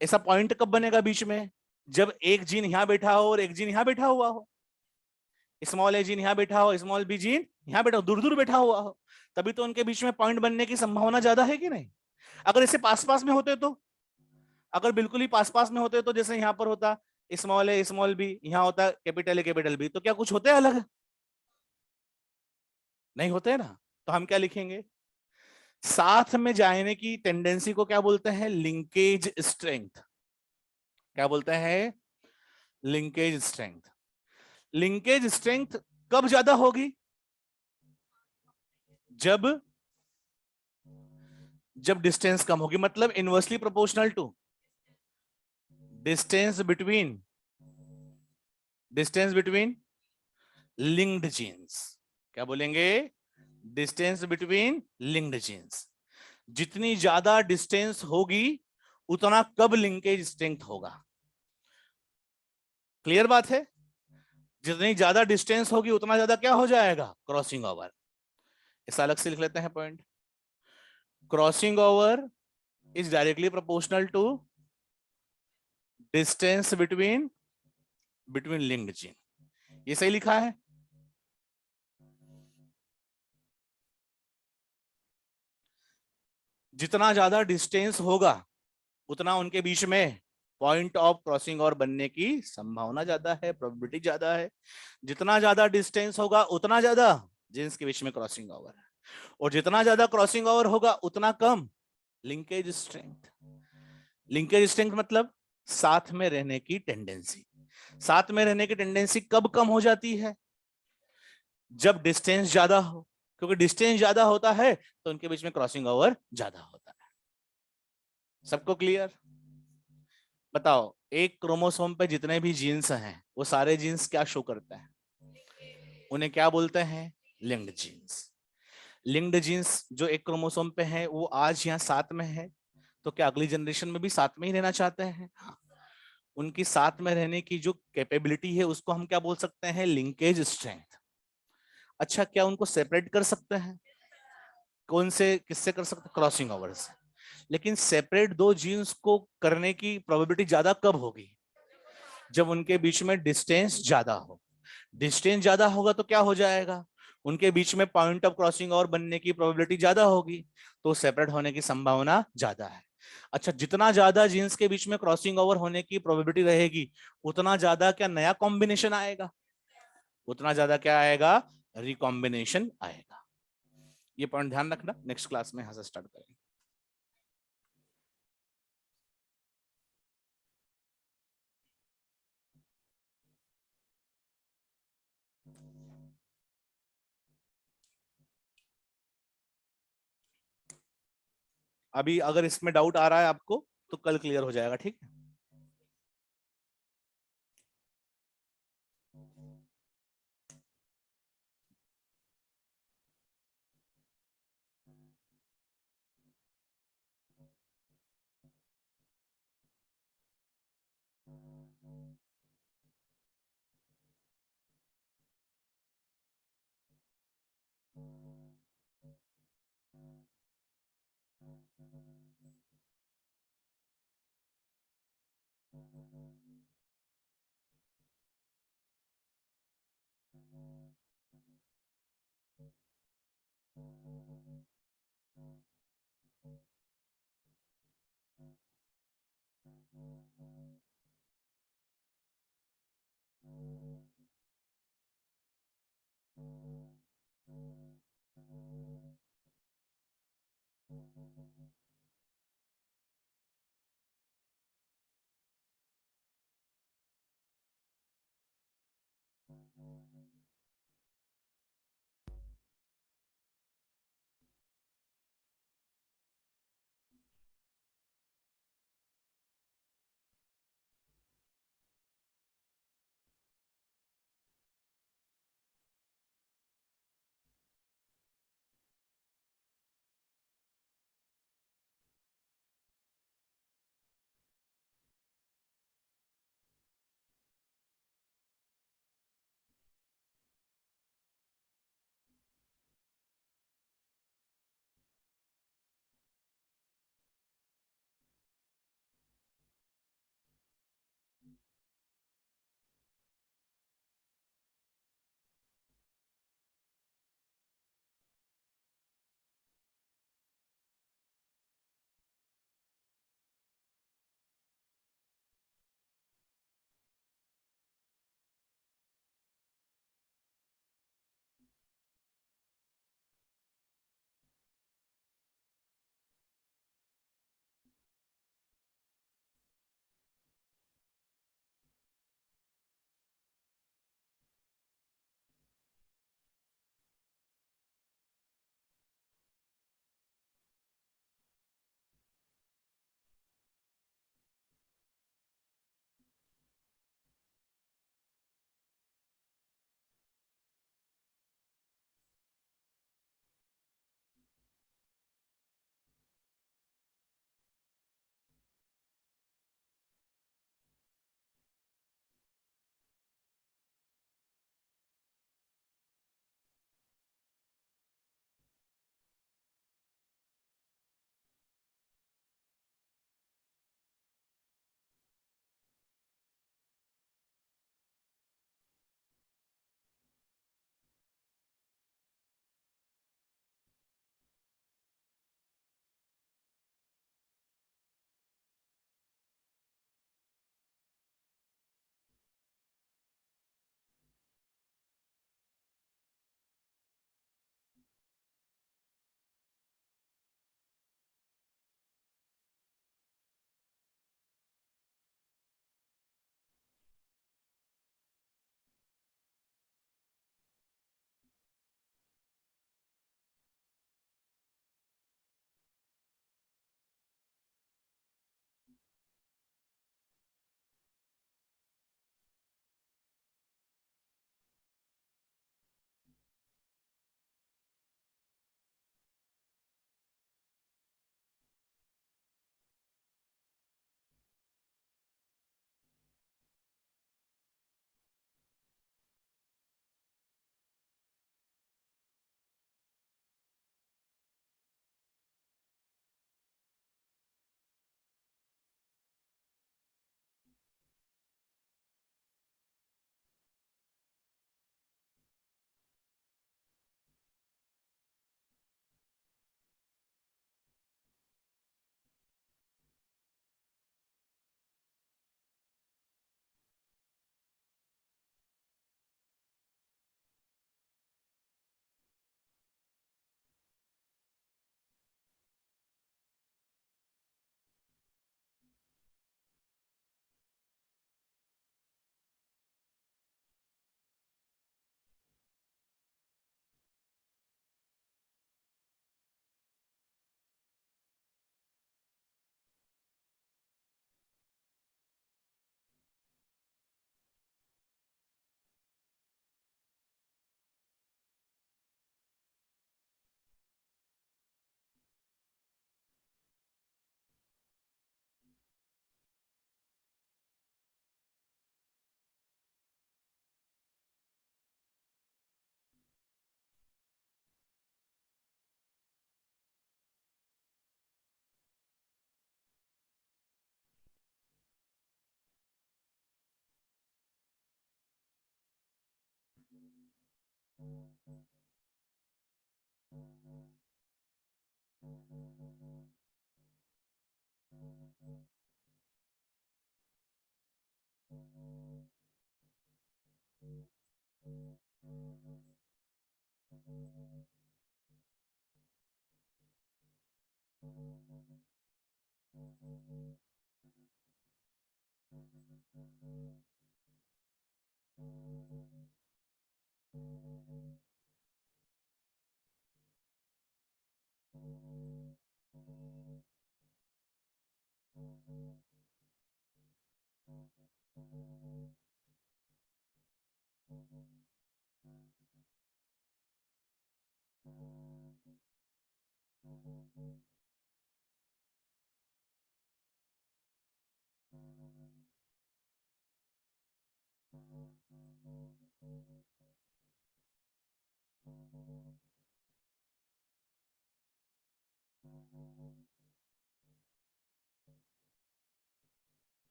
S1: ऐसा पॉइंट कब बनेगा बीच में? जब एक जीन यहां बैठा हो और एक जीन यहां बैठा हुआ हो, स्मॉल ए जीन यहां बैठा हो, स्मॉल बी जीन यहां बैठा हो, दूर दूर बैठा हुआ हो, तभी तो उनके बीच में पॉइंट बनने की संभावना ज्यादा है कि नहीं? अगर इसे पास पास में होते तो, अगर बिल्कुल ही पास पास में होते तो जैसे यहां पर होता स्मॉल ए स्मॉल बी, यहां होता कैपिटल ए कैपिटल बी, तो क्या कुछ होते अलग? नहीं होते ना। तो हम क्या लिखेंगे? साथ में जाने की टेंडेंसी को क्या बोलते हैं? Linkage strength. क्या बोलते हैं? Linkage strength. लिंकेज स्ट्रेंथ कब ज्यादा होगी? जब जब डिस्टेंस कम होगी, मतलब inversely proportional to distance between linked genes. क्या बोलेंगे? Distance between linked genes. जितनी ज्यादा डिस्टेंस होगी उतना कब लिंकेज स्ट्रेंथ होगा? क्लियर बात है? जितनी ज्यादा डिस्टेंस होगी उतना ज्यादा क्या हो जाएगा? Crossing over. इस अलग से लिख लेते हैं point. Crossing over is directly proportional to distance between linked gene. ये सही लिखा है? जितना ज्यादा डिस्टेंस होगा उतना उनके बीच में पॉइंट ऑफ क्रॉसिंग ओवर बनने की संभावना ज्यादा है, प्रोबेबिलिटी ज्यादा है। जितना ज्यादा डिस्टेंस होगा उतना ज्यादा जीन्स के बीच में क्रॉसिंग ओवर है, और जितना ज्यादा क्रॉसिंग ओवर होगा उतना कम लिंकेज स्ट्रेंथ। लिंकेज स्ट्रेंथ मतलब साथ में रहने की टेंडेंसी। साथ में रहने की टेंडेंसी कब कम हो जाती है? जब डिस्टेंस ज्यादा हो, क्योंकि डिस्टेंस ज्यादा होता है तो उनके बीच में क्रॉसिंग ओवर ज्यादा होता है। सबको क्लियर? बताओ, एक क्रोमोसोम पे जितने भी जीन्स हैं वो सारे जीन्स क्या शो करते हैं? उन्हें क्या बोलते हैं? Linked genes. लिंक्ड जीन्स जो एक क्रोमोसोम पे है वो आज यहाँ साथ में है, तो क्या अगली जनरेशन में भी साथ में ही रहना चाहते हैं? उनकी साथ में रहने की जो कैपेबिलिटी है उसको हम क्या बोल सकते हैं? Linkage strength. अच्छा, क्या उनको सेपरेट कर सकते हैं? कौन से किससे कर सकते हैं? क्रॉसिंग ओवर से। लेकिन सेपरेट दो जीन्स को करने की प्रोबेबिलिटी ज्यादा कब होगी? जब उनके बीच में डिस्टेंस ज्यादा हो। डिस्टेंस ज्यादा होगा तो क्या हो जाएगा? उनके बीच में पॉइंट ऑफ क्रॉसिंग और बनने की प्रोबेबिलिटी ज्यादा होगी, तो सेपरेट होने की संभावना ज्यादा है। अच्छा, जितना ज्यादा जीन्स के बीच में क्रॉसिंग ओवर होने की प्रोबेबिलिटी रहेगी, उतना ज्यादा क्या नया कॉम्बिनेशन आएगा, उतना ज्यादा क्या आएगा, रिकॉम्बिनेशन आएगा। ये पॉइंट ध्यान रखना, नेक्स्ट क्लास में यहां से स्टार्ट करेंगे। अभी अगर इसमें डाउट आ रहा है आपको तो कल क्लियर हो जाएगा, ठीक है।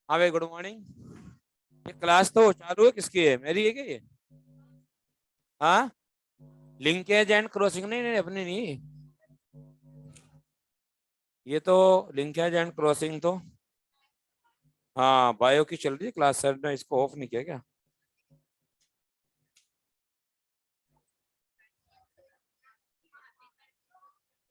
S2: हाँ भाई, गुड मॉर्निंग। ये क्लास तो चालू है, किसकी है? मेरी है क्या ये? हाँ, लिंकेज एंड क्रॉसिंग। नहीं नहीं, अपनी नहीं। ये तो लिंकेज एंड क्रॉसिंग तो, हाँ, बायो की चल रही है क्लास। सर ने इसको ऑफ नहीं किया क्या?